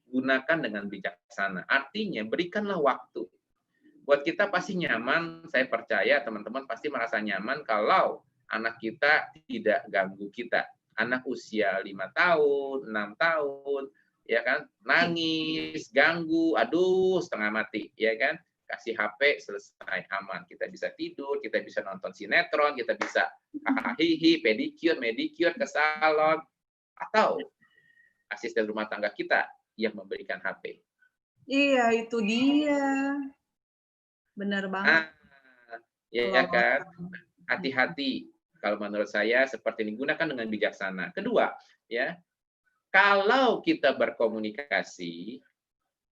gunakan dengan bijaksana. Artinya berikanlah waktu. Buat kita pasti nyaman, saya percaya teman-teman pasti merasa nyaman kalau anak kita tidak ganggu kita. Anak usia 5 tahun, 6 tahun, ya kan, nangis, ganggu, aduh setengah mati, ya kan. Kasih HP, selesai, aman. Kita bisa tidur, kita bisa nonton sinetron, kita bisa hihi, pedicure, medicure ke salon, atau asisten rumah tangga kita yang memberikan HP. Iya, itu dia. Benar banget. Ya kan? Hati-hati. Kalau menurut saya seperti ini, gunakan dengan bijaksana. Kedua, ya, kalau kita berkomunikasi,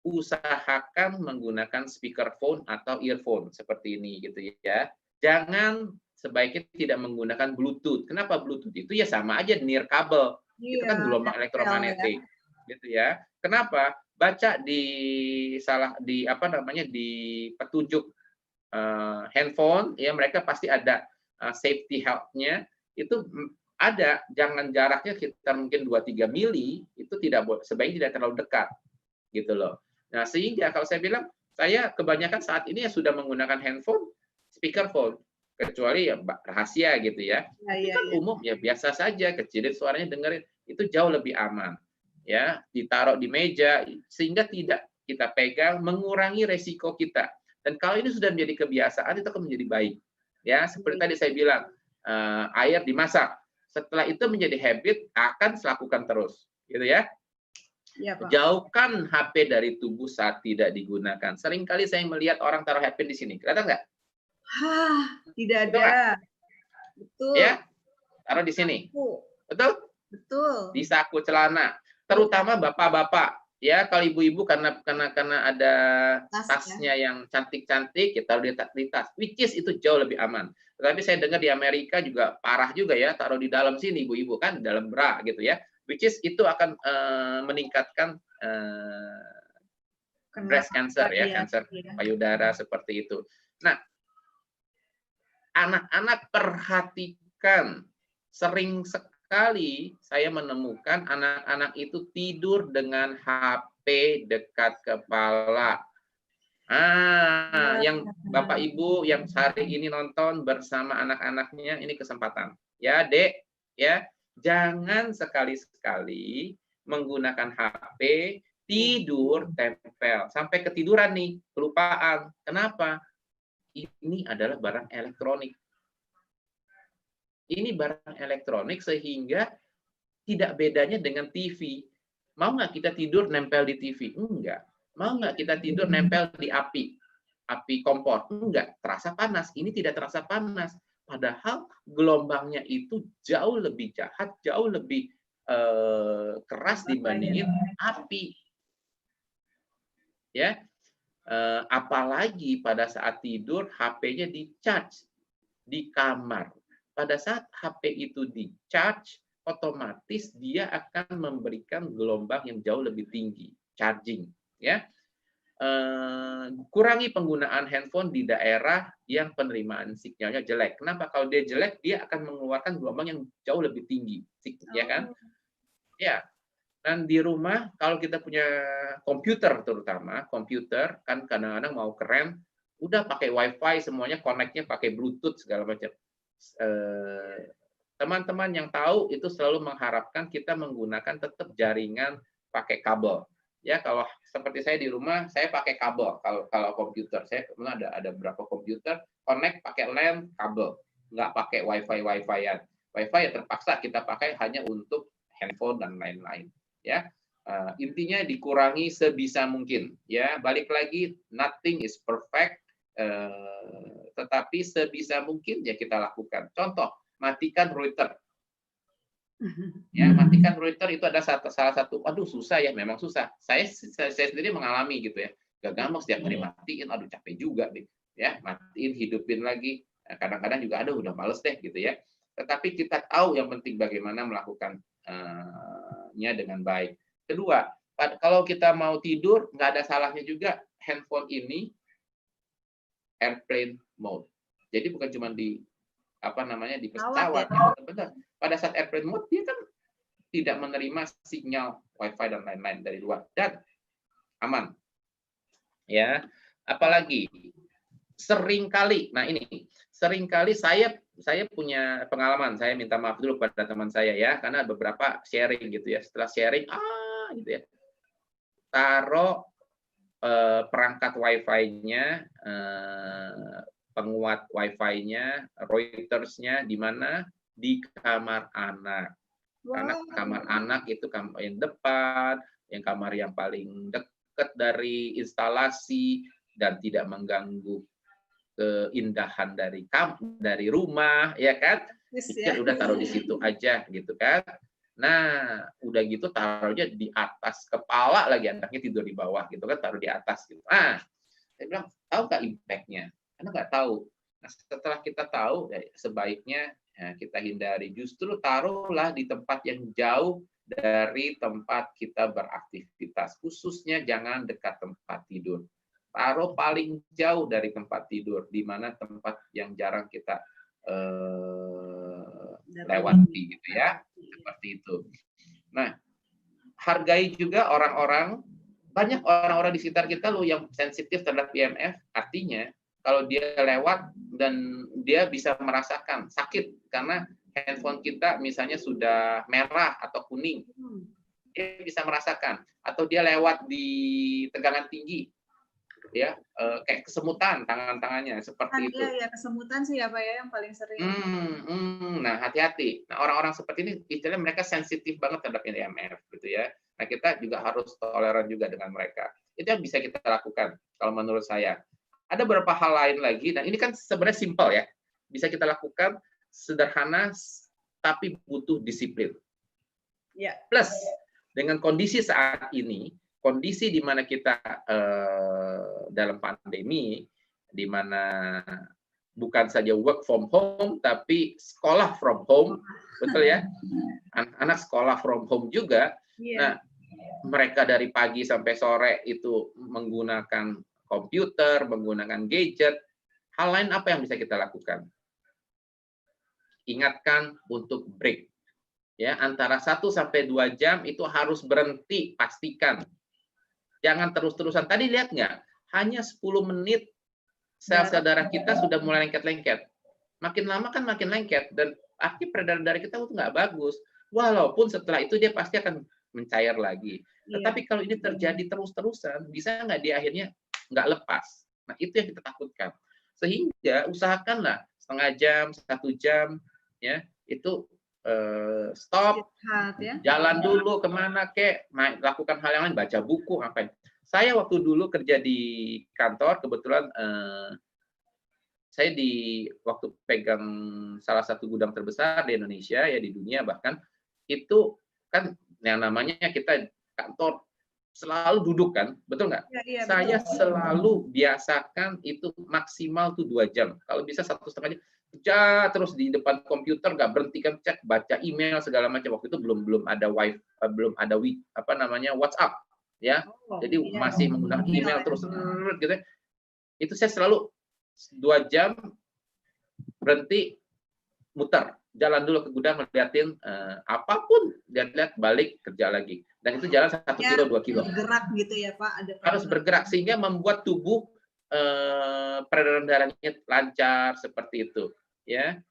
usahakan menggunakan speakerphone atau earphone seperti ini, gitu ya. Jangan sebaiknya tidak menggunakan Bluetooth. Kenapa Bluetooth? Itu ya sama aja nirkabel. Itu kan gelombang elektromagnetik, gitu ya. Kenapa? Baca di petunjuk handphone, ya mereka pasti ada safety health-nya, itu ada, jangan jaraknya sekitar mungkin 2-3 mili, itu sebaiknya tidak terlalu dekat, gitu loh. Nah, sehingga kalau saya bilang, saya kebanyakan saat ini ya sudah menggunakan handphone, speakerphone, kecuali ya rahasia gitu ya. Itu kan umum ya, biasa saja, kecilin suaranya, dengerin, itu jauh lebih aman. Ya, ditaruh di meja, sehingga tidak kita pegang, mengurangi resiko kita. Dan kalau ini sudah menjadi kebiasaan, itu akan menjadi baik. Ya, seperti tadi saya bilang, air dimasak. Setelah itu menjadi habit, akan lakukan terus, gitu ya. Ya, Pak. Jauhkan HP dari tubuh saat tidak digunakan. Seringkali saya melihat orang taruh HP di sini, kelihatan nggak? Tidak ada. Betul. Ya, taruh di sini. Betul? Betul. Di saku celana, terutama bapak-bapak. Ya, kalau ibu-ibu karena ada tasnya yang cantik-cantik, kita taruh di tas. Which is itu jauh lebih aman. Tetapi saya dengar di Amerika juga parah juga ya, taruh di dalam sini ibu-ibu kan, di dalam bra gitu ya. Which is itu akan meningkatkan breast cancer ya, kanker payudara seperti itu. Nah, anak-anak perhatikan, sering sekali saya menemukan anak-anak itu tidur dengan HP dekat kepala. Yang Bapak Ibu yang hari ini nonton bersama anak-anaknya, ini kesempatan. Ya, Dek, ya, jangan sekali-sekali menggunakan HP Tidur, tempel. Sampai ketiduran nih, kelupaan. Kenapa? Ini adalah barang elektronik. Ini barang elektronik sehingga tidak bedanya dengan TV. Mau nggak kita tidur nempel di TV? Enggak. Mau nggak kita tidur nempel di api kompor? Enggak. Terasa panas. Ini tidak terasa panas. Padahal gelombangnya itu jauh lebih jahat, jauh lebih keras dibandingin api. Ya, apalagi pada saat tidur HP-nya di-charge di kamar. Pada saat HP itu di-charge, otomatis dia akan memberikan gelombang yang jauh lebih tinggi, charging. Ya, kurangi penggunaan handphone di daerah yang penerimaan sinyalnya jelek. Kenapa? Kalau dia jelek, dia akan mengeluarkan gelombang yang jauh lebih tinggi, ya kan? Ya. Dan di rumah, kalau kita punya komputer terutama, komputer kan kadang-kadang mau keren, udah pakai WiFi semuanya, connect-nya pakai Bluetooth segala macam. Teman-teman yang tahu itu selalu mengharapkan kita menggunakan tetap jaringan pakai kabel. Ya, kalau seperti saya di rumah, saya pakai kabel. Kalau komputer, saya ada beberapa komputer connect pakai LAN kabel, nggak pakai WiFi-WiFi-an. WiFi ya terpaksa kita pakai hanya untuk handphone dan lain-lain. Ya, intinya dikurangi sebisa mungkin. Ya, balik lagi, nothing is perfect, tetapi sebisa mungkin ya kita lakukan. Contoh, matikan router. Ya, matikan router itu ada salah satu, aduh susah ya, memang susah. Saya sendiri mengalami gitu ya. Gak gampang setiap hari matiin, aduh capek juga deh. Ya, matiin, hidupin lagi. Kadang-kadang juga aduh udah males deh gitu ya. Tetapi kita tahu yang penting bagaimana melakukan dengan baik. Kedua, kalau kita mau tidur, nggak ada salahnya juga handphone ini airplane mode. Jadi bukan cuma di di pesawat. Benar. Pada saat airplane mode dia kan tidak menerima sinyal WiFi dan lain-lain dari luar dan aman. Ya, apalagi seringkali, nah ini seringkali saya punya pengalaman, saya minta maaf dulu pada teman saya ya, karena beberapa sharing gitu ya, setelah sharing, gitu ya, taruh perangkat Wi-Fi-nya, penguat Wi-Fi-nya, Reuters-nya di mana? Di kamar anak. Karena kamar anak itu kamar yang depan, yang kamar yang paling dekat dari instalasi dan tidak mengganggu keindahan dari rumah, ya kan? Ya udah taruh di situ aja gitu kan. Nah, udah gitu taruhnya di atas kepala lagi, anaknya tidur di bawah gitu kan, taruh di atas gitu. Nah, saya bilang, tahu nggak impact-nya? Karena nggak tahu. Nah, setelah kita tahu, ya, sebaiknya kita hindari. Justru taruhlah di tempat yang jauh dari tempat kita beraktivitas. Khususnya jangan dekat tempat tidur. Taruh paling jauh dari tempat tidur, di mana tempat yang jarang kita lewati gitu ya, seperti itu. Nah, hargai juga banyak orang-orang di sekitar kita loh yang sensitif terhadap IMF, artinya kalau dia lewat dan dia bisa merasakan sakit karena handphone kita misalnya sudah merah atau kuning, dia bisa merasakan, atau dia lewat di tegangan tinggi, ya kayak kesemutan tangannya seperti itu. Iya, kesemutan sih ya Pak ya yang paling sering. Nah, hati-hati. Nah, orang-orang seperti ini istilahnya mereka sensitif banget terhadap IMF gitu ya. Nah, kita juga harus toleran juga dengan mereka. Itu yang bisa kita lakukan kalau menurut saya. Ada beberapa hal lain lagi, dan ini kan sebenarnya simpel ya. Bisa kita lakukan sederhana tapi butuh disiplin. Ya. Plus dengan kondisi saat ini, kondisi di mana kita dalam pandemi, di mana bukan saja work from home, tapi sekolah from home, betul ya? Anak sekolah from home juga. Nah, mereka dari pagi sampai sore itu menggunakan komputer, menggunakan gadget. Hal lain apa yang bisa kita lakukan? Ingatkan untuk break. Ya, antara 1 sampai 2 jam itu harus berhenti, pastikan. Jangan terus-terusan. Tadi lihat nggak? Hanya 10 menit sel-sel darah kita sudah mulai lengket-lengket. Makin lama kan makin lengket, dan akhirnya peredaran darah kita itu nggak bagus. Walaupun setelah itu dia pasti akan mencair lagi. Tetapi kalau ini terjadi terus-terusan, bisa nggak di akhirnya nggak lepas? Nah, itu yang kita takutkan. Sehingga usahakanlah setengah jam, 1 jam, ya itu stop, jalan dulu kemana kek, lakukan hal yang lain, baca buku, ngapain. Saya waktu dulu kerja di kantor, kebetulan saya waktu pegang salah satu gudang terbesar di Indonesia, ya di dunia bahkan, itu kan yang namanya kita kantor selalu duduk kan, betul nggak? Saya selalu biasakan itu maksimal tuh 2 jam. Kalau bisa 1,5 jam, kerja terus di depan komputer, nggak berhentikan cek, baca email segala macam. Waktu itu belum ada WhatsApp, ya. Jadi masih menggunakan email terus, gitu. Itu saya selalu 2 jam berhenti, muter, jalan dulu ke gudang, ngeliatin apapun, lihat balik, kerja lagi. Dan itu jalan 1 kilo, 2 kilo. Bergerak gitu ya Pak? Harus bergerak, sehingga membuat tubuh peredaran darahnya lancar, seperti itu. Ya,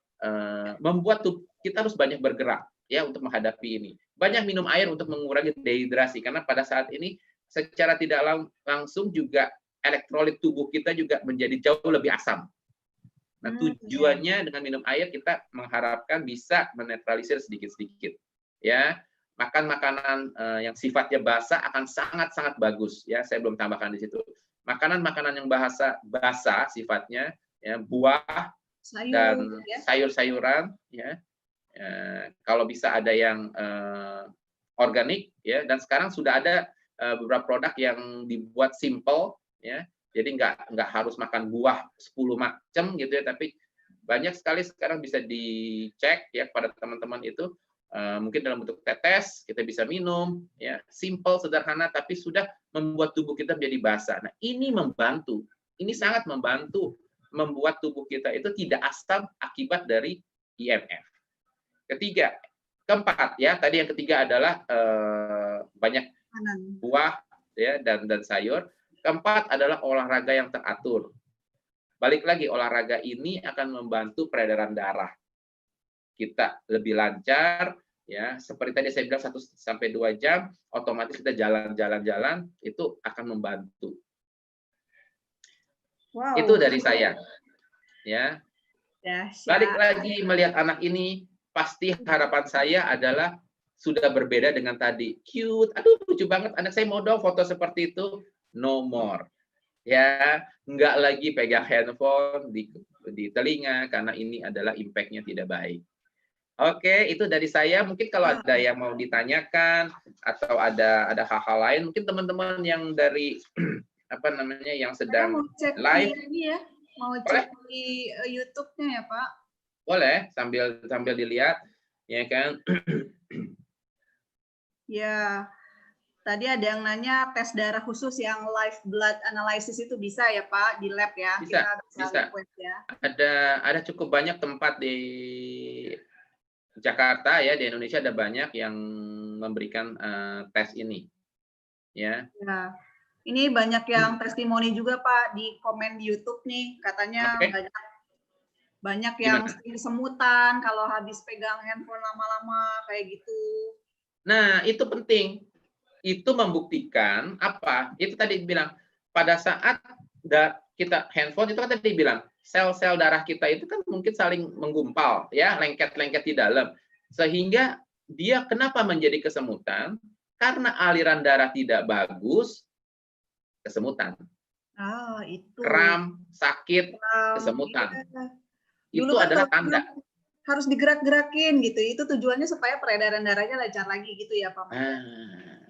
membuat tubuh kita harus banyak bergerak, ya, untuk menghadapi ini. Banyak minum air untuk mengurangi dehidrasi, karena pada saat ini secara tidak langsung juga elektrolit tubuh kita juga menjadi jauh lebih asam. Nah, tujuannya dengan minum air kita mengharapkan bisa menetralisir sedikit-sedikit. Ya, makan makanan yang sifatnya basah akan sangat-sangat bagus. Ya, saya belum tambahkan di situ. Makanan-makanan yang basah sifatnya, ya, buah dan sayur-sayuran, ya. Kalau bisa ada yang organik, ya. Dan sekarang sudah ada beberapa produk yang dibuat simple, ya. Jadi nggak harus makan buah 10 macam gitu ya, tapi banyak sekali sekarang bisa dicek ya pada teman-teman itu, mungkin dalam bentuk tetes kita bisa minum, ya, simple, sederhana, tapi sudah membuat tubuh kita menjadi basah. Nah, ini membantu, ini sangat membantu membuat tubuh kita itu tidak asam akibat dari IMF. Keempat, ya, tadi yang ketiga adalah banyak buah, ya, dan sayur. Keempat adalah olahraga yang teratur. Balik lagi, olahraga ini akan membantu peredaran darah kita lebih lancar, ya. Seperti tadi saya bilang 1-2 jam, otomatis kita jalan-jalan itu akan membantu. Wow. Itu dari saya, ya. Balik lagi melihat anak ini, pasti harapan saya adalah sudah berbeda dengan tadi. Cute, aduh lucu banget, anak saya mau dong foto seperti itu. No more, ya, nggak lagi pegang handphone di telinga, karena ini adalah impact-nya tidak baik. Oke, itu dari saya. Mungkin kalau ada yang mau ditanyakan atau ada hal-hal lain, mungkin teman-teman yang dari apa namanya yang sedang live, ini ya, mau cek di YouTube-nya ya Pak? Boleh, sambil dilihat, ya kan? Ya. Tadi ada yang nanya tes darah khusus yang live blood analysis itu bisa ya Pak di lab ya? Bisa. Ya. Ada cukup banyak tempat di Jakarta ya, di Indonesia ada banyak yang memberikan tes ini. Ya. Ini banyak yang testimoni juga Pak di komen di YouTube nih, katanya banyak yang semutan kalau habis pegang handphone lama-lama kayak gitu. Nah, itu penting. Itu membuktikan apa? Itu tadi bilang pada saat kita handphone itu kan tadi bilang sel-sel darah kita itu kan mungkin saling menggumpal ya, lengket-lengket di dalam, sehingga dia kenapa menjadi kesemutan? Karena aliran darah tidak bagus, kesemutan. Itu. Kram, sakit, kesemutan. Iya. Itu adalah tanda. Harus digerak-gerakin gitu. Itu tujuannya supaya peredaran darahnya lancar lagi gitu ya Pak.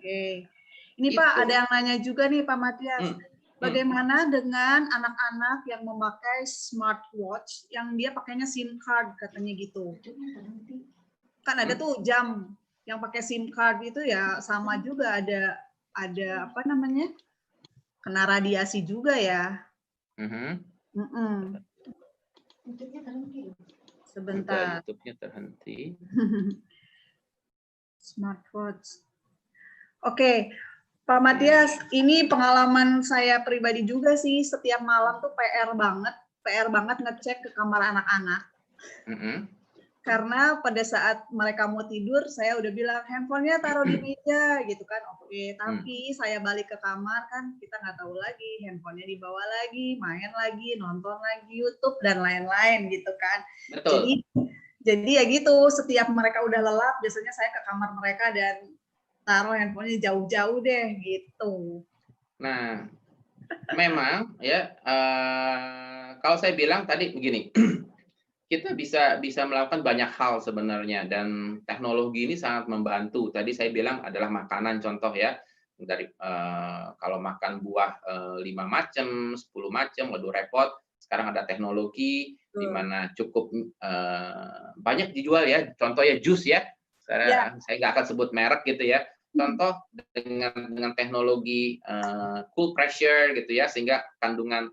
Oke. Ini itu. Pak, ada yang nanya juga nih Pak Matias. Bagaimana dengan anak-anak yang memakai smartwatch yang dia pakainya SIM card katanya gitu? Kan ada tuh jam yang pakai SIM card itu ya sama juga ada apa namanya? Kena radiasi juga ya. Sebentar. YouTube-nya terhenti. Smartwatch. Oke, Pak Matias, ini pengalaman saya pribadi juga sih. Setiap malam tuh PR banget ngecek ke kamar anak-anak. Karena pada saat mereka mau tidur, saya udah bilang handphonenya taruh di meja gitu kan. Oke, tapi saya balik ke kamar kan kita nggak tahu lagi handphonenya dibawa lagi, main lagi, nonton lagi YouTube dan lain-lain gitu kan. Betul. Jadi ya gitu, setiap mereka udah lelap, biasanya saya ke kamar mereka dan taruh handphonenya jauh-jauh deh gitu. Nah, memang ya kalau saya bilang tadi begini. Kita bisa melakukan banyak hal sebenarnya dan teknologi ini sangat membantu. Tadi saya bilang adalah makanan contoh ya. Dari kalau makan buah 5 macam, 10 macam, waduh repot. Sekarang ada teknologi di mana cukup banyak dijual ya. Contohnya jus ya. Saya nggak akan sebut merek gitu ya. Contoh dengan teknologi cool pressure gitu ya, sehingga kandungan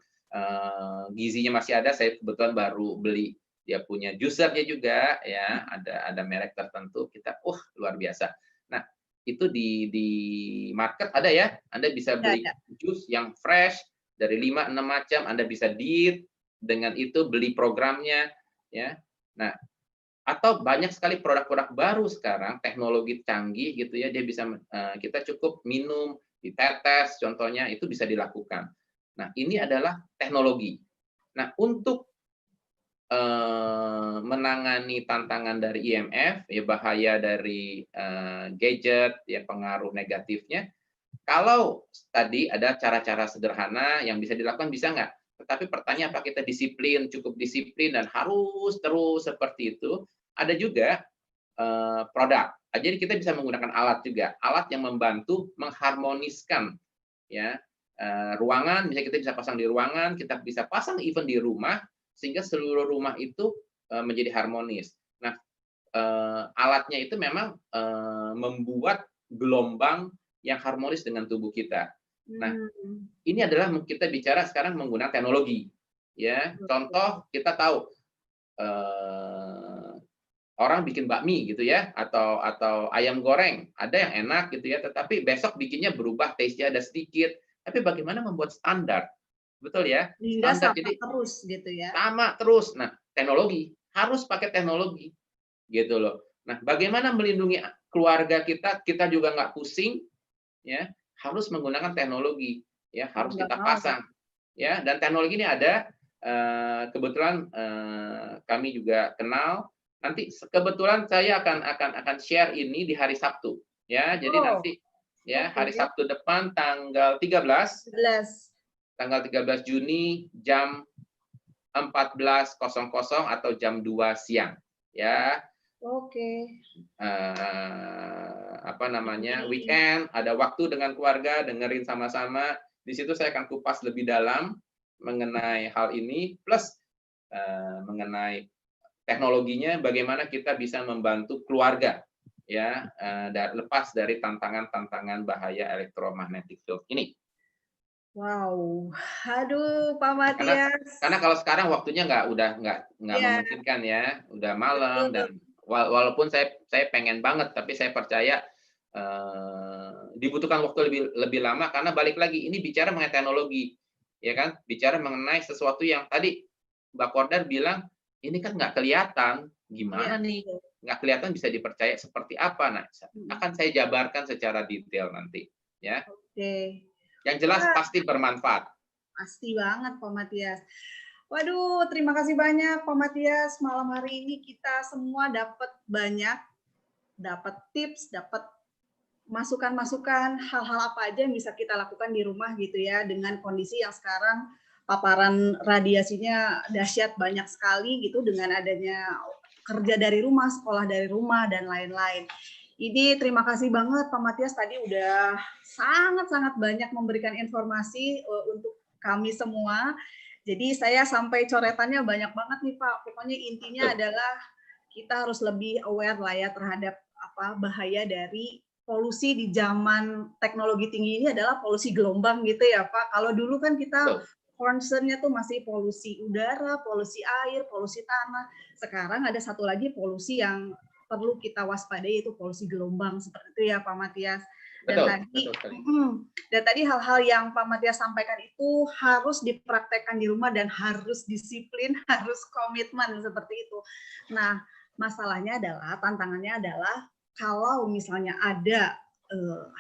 gizinya masih ada. Saya kebetulan baru beli. Dia punya juicernya juga ya, ada merek tertentu, kita luar biasa. Nah, itu di market ada ya, Anda bisa beli jus yang fresh dari 5-6 macam, Anda bisa diet dengan itu, beli programnya ya. Nah, atau banyak sekali produk-produk baru sekarang, teknologi canggih gitu ya, dia bisa kita cukup minum, ditetes contohnya, itu bisa dilakukan. Nah, ini adalah teknologi. Nah, untuk menangani tantangan dari IMF, ya bahaya dari gadget, ya pengaruh negatifnya. Kalau tadi ada cara-cara sederhana yang bisa dilakukan, bisa nggak? Tetapi pertanyaan, apa kita disiplin, cukup disiplin dan harus terus seperti itu? Ada juga produk. Jadi kita bisa menggunakan alat juga, alat yang membantu mengharmoniskan ya ruangan. Misalnya kita bisa pasang di ruangan, kita bisa pasang even di rumah, sehingga seluruh rumah itu menjadi harmonis. Nah, alatnya itu memang membuat gelombang yang harmonis dengan tubuh kita. Nah, ini adalah kita bicara sekarang menggunakan teknologi. Ya, contoh kita tahu orang bikin bakmi gitu ya, atau ayam goreng, ada yang enak gitu ya, tetapi besok bikinnya berubah, taste-nya ada sedikit. Tapi bagaimana membuat standar? Betul ya, standar sama jadi terus gitu ya. Sama terus. Nah, teknologi harus pakai teknologi, gitu loh. Nah, bagaimana melindungi keluarga kita? Kita juga nggak pusing, ya. Harus menggunakan teknologi, ya. Harus kita pasang, ya. Dan teknologi ini ada. Kebetulan kami juga kenal. Nanti kebetulan saya akan share ini di hari Sabtu, ya. Jadi nanti, ya, hari Sabtu depan tanggal 13. Tanggal 13 Juni jam 14.00 atau jam 2 siang ya. Oke. Apa namanya, weekend, ada waktu dengan keluarga, dengerin sama-sama. Di situ saya akan kupas lebih dalam mengenai hal ini, plus mengenai teknologinya, bagaimana kita bisa membantu keluarga ya, lepas dari tantangan-tantangan bahaya elektromagnetic field ini. Wow, aduh Pak Matias. Karena kalau sekarang waktunya udah nggak memungkinkan ya, udah malam. Dan walaupun saya pengen banget, tapi saya percaya dibutuhkan waktu lebih lama, karena balik lagi ini bicara mengenai teknologi, ya kan? Bicara mengenai sesuatu yang tadi Mbak Kordar bilang ini kan nggak kelihatan, gimana nih? Nggak kelihatan bisa dipercaya seperti apa? Nah, akan saya jabarkan secara detail nanti, ya. Oke. Yang jelas pasti bermanfaat. Pasti banget Pak Matias. Waduh, terima kasih banyak Pak Matias. Malam hari ini kita semua dapat banyak, dapat tips, dapat masukan-masukan, hal-hal apa aja yang bisa kita lakukan di rumah gitu ya, dengan kondisi yang sekarang paparan radiasinya dahsyat banyak sekali gitu, dengan adanya kerja dari rumah, sekolah dari rumah, dan lain-lain. Ini terima kasih banget Pak Matias, tadi udah sangat-sangat banyak memberikan informasi untuk kami semua. Jadi saya sampai coretannya banyak banget nih Pak. Pokoknya intinya adalah kita harus lebih aware lah ya terhadap bahaya dari polusi di zaman teknologi tinggi ini adalah polusi gelombang gitu ya Pak. Kalau dulu kan kita concernnya tuh masih polusi udara, polusi air, polusi tanah. Sekarang ada satu lagi polusi yang perlu kita waspadai, yaitu polusi gelombang, seperti itu ya Pak Matias. Dan tadi hal-hal yang Pak Matias sampaikan itu harus dipraktekkan di rumah dan harus disiplin, harus komitmen seperti itu. Nah, Masalahnya adalah, tantangannya adalah kalau misalnya ada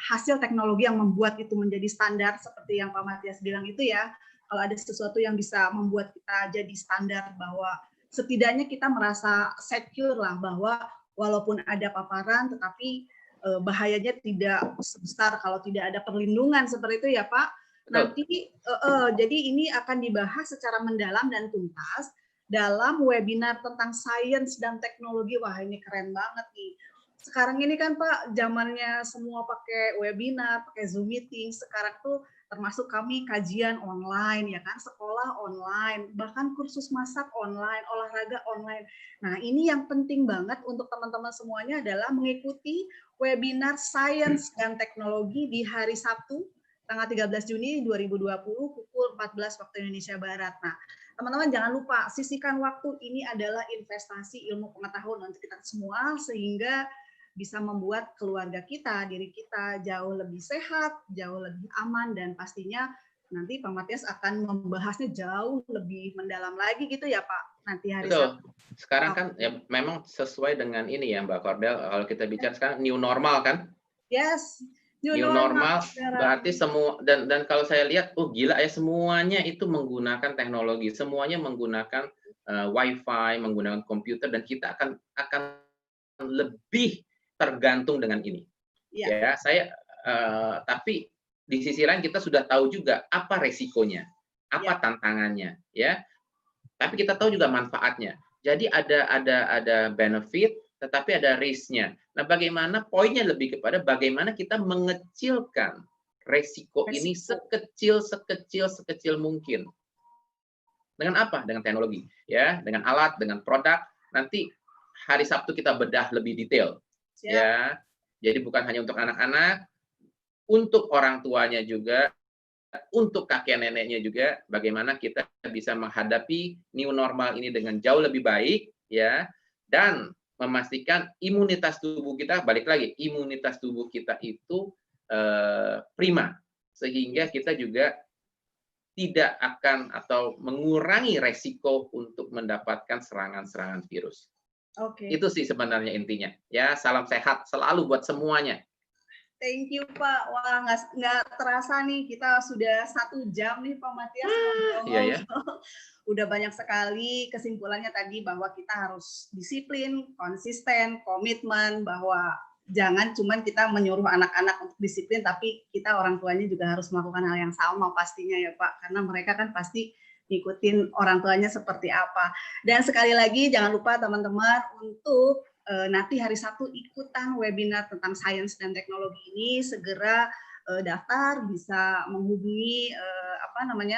hasil teknologi yang membuat itu menjadi standar seperti yang Pak Matias bilang itu ya, kalau ada sesuatu yang bisa membuat kita jadi standar bahwa setidaknya kita merasa secure lah bahwa walaupun ada paparan tetapi bahayanya tidak sebesar kalau tidak ada perlindungan seperti itu ya Pak. Nanti jadi ini akan dibahas secara mendalam dan tuntas dalam webinar tentang sains dan teknologi. Wah, ini keren banget nih. Sekarang ini kan Pak, zamannya semua pakai webinar, pakai Zoom meeting. Sekarang tuh termasuk kami kajian online, ya kan, sekolah online, bahkan kursus masak online, olahraga online. Nah, ini yang penting banget untuk teman-teman semuanya adalah mengikuti webinar sains dan teknologi di hari Sabtu, tanggal 13 Juni 2020, pukul 14 waktu Indonesia Barat. Nah, teman-teman jangan lupa sisihkan waktu, ini adalah investasi ilmu pengetahuan untuk kita semua sehingga bisa membuat keluarga kita, diri kita jauh lebih sehat, jauh lebih aman, dan pastinya nanti Pak Matias akan membahasnya jauh lebih mendalam lagi gitu ya Pak, nanti hari Sabtu. Sekarang kan ya memang sesuai dengan ini ya Mbak Cordel, kalau kita bicara sekarang new normal kan? Yes. New normal berarti semua, dan kalau saya lihat, oh gila ya, semuanya itu menggunakan teknologi, semuanya menggunakan wifi, menggunakan komputer, dan kita akan lebih tergantung dengan ini. Ya, saya tapi di sisi lain kita sudah tahu juga apa resikonya, apa tantangannya, ya. Tapi kita tahu juga manfaatnya. Jadi ada benefit, tetapi ada risk-nya. Nah, bagaimana poinnya lebih kepada bagaimana kita mengecilkan resiko ini sekecil mungkin. Dengan apa? Dengan teknologi, ya, dengan alat, dengan produk. Nanti hari Sabtu kita bedah lebih detail, ya. Jadi bukan hanya untuk anak-anak, untuk orang tuanya juga, untuk kakek neneknya juga, bagaimana kita bisa menghadapi new normal ini dengan jauh lebih baik, ya, dan memastikan imunitas tubuh kita, balik lagi, imunitas tubuh kita itu prima, sehingga kita juga tidak akan atau mengurangi resiko untuk mendapatkan serangan-serangan virus. Itu sih sebenarnya intinya. Ya, salam sehat selalu buat semuanya. Thank you Pak. Wah, nggak terasa nih kita sudah 1 jam nih Pak Matias ngobrol. Iya, ya. Udah banyak sekali kesimpulannya tadi bahwa kita harus disiplin, konsisten, komitmen, bahwa jangan cuman kita menyuruh anak-anak untuk disiplin, tapi kita orang tuanya juga harus melakukan hal yang sama pastinya ya Pak, karena mereka kan pasti ngikutin orang tuanya seperti apa. Dan sekali lagi jangan lupa teman-teman untuk nanti hari Sabtu ikutan webinar tentang sains dan teknologi ini, segera daftar, bisa menghubungi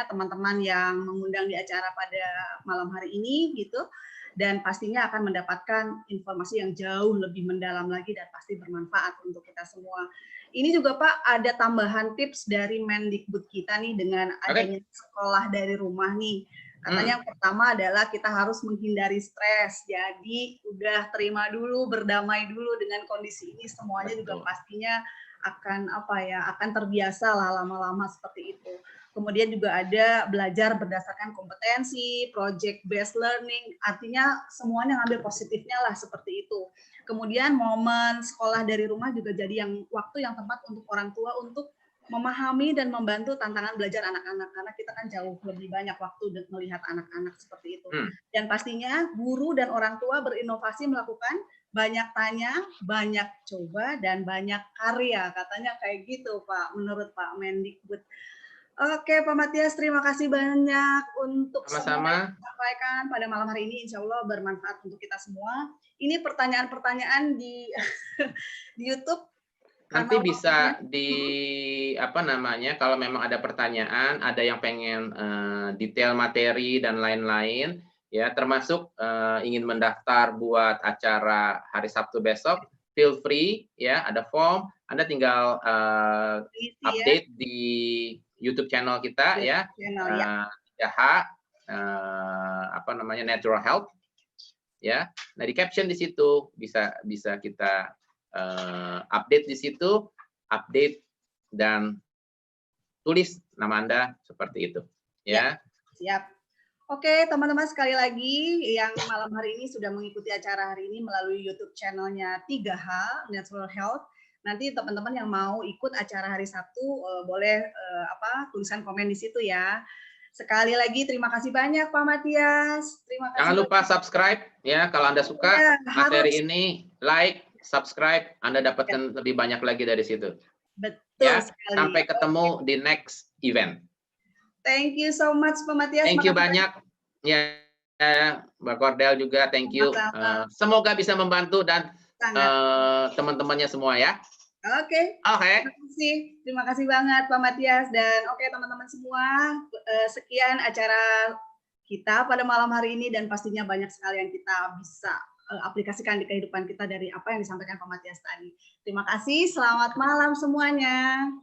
teman-teman yang mengundang di acara pada malam hari ini gitu, dan pastinya akan mendapatkan informasi yang jauh lebih mendalam lagi dan pasti bermanfaat untuk kita semua. Ini juga Pak ada tambahan tips dari Mendikbud kita nih dengan adanya sekolah dari rumah nih. Katanya yang pertama adalah kita harus menghindari stres. Jadi udah terima dulu, berdamai dulu dengan kondisi ini, semuanya juga pastinya akan terbiasa lah lama-lama seperti itu. Kemudian juga ada belajar berdasarkan kompetensi, project based learning, artinya semuanya ngambil positifnya lah seperti itu. Kemudian momen sekolah dari rumah juga jadi waktu yang tepat untuk orang tua untuk memahami dan membantu tantangan belajar anak-anak, karena kita kan jauh lebih banyak waktu melihat anak-anak seperti itu. Dan pastinya guru dan orang tua berinovasi, melakukan banyak tanya, banyak coba, dan banyak karya, katanya kayak gitu Pak, menurut Pak Mendikbud. Oke Pak Matias, terima kasih banyak untuk semua yang disampaikan pada malam hari ini, insya Allah bermanfaat untuk kita semua. Ini pertanyaan-pertanyaan di YouTube. Nanti bisa kalau memang ada pertanyaan, ada yang pengen detail materi dan lain-lain, ya, termasuk ingin mendaftar buat acara hari Sabtu besok, feel free, ya, ada form, Anda tinggal update di YouTube channel kita, ya, Natural Health, ya. Nah, di caption di situ bisa kita update di situ, update dan tulis nama Anda seperti itu, ya. Siap. Oke, teman-teman, sekali lagi yang malam hari ini sudah mengikuti acara hari ini melalui YouTube channelnya 3H Natural Health. Nanti teman-teman yang mau ikut acara hari Sabtu boleh tulisan komen di situ ya. Sekali lagi terima kasih banyak Pak Matias. Terima kasih. Jangan lupa subscribe ya kalau Anda suka materi ini, like, subscribe, Anda dapatkan lebih banyak lagi dari situ. Betul ya, sekali. Sampai ketemu di next event. Thank you so much Pak Matias. Thank you banyak. Ya, Mbak Cordel juga thank you. Semoga bisa membantu dan teman-temannya semua ya. Oke. Terima kasih banget Pak Matias dan oke teman-teman semua, sekian acara kita pada malam hari ini dan pastinya banyak sekali yang kita bisa aplikasikan di kehidupan kita dari apa yang disampaikan Pak Matias tadi. Terima kasih, selamat malam semuanya.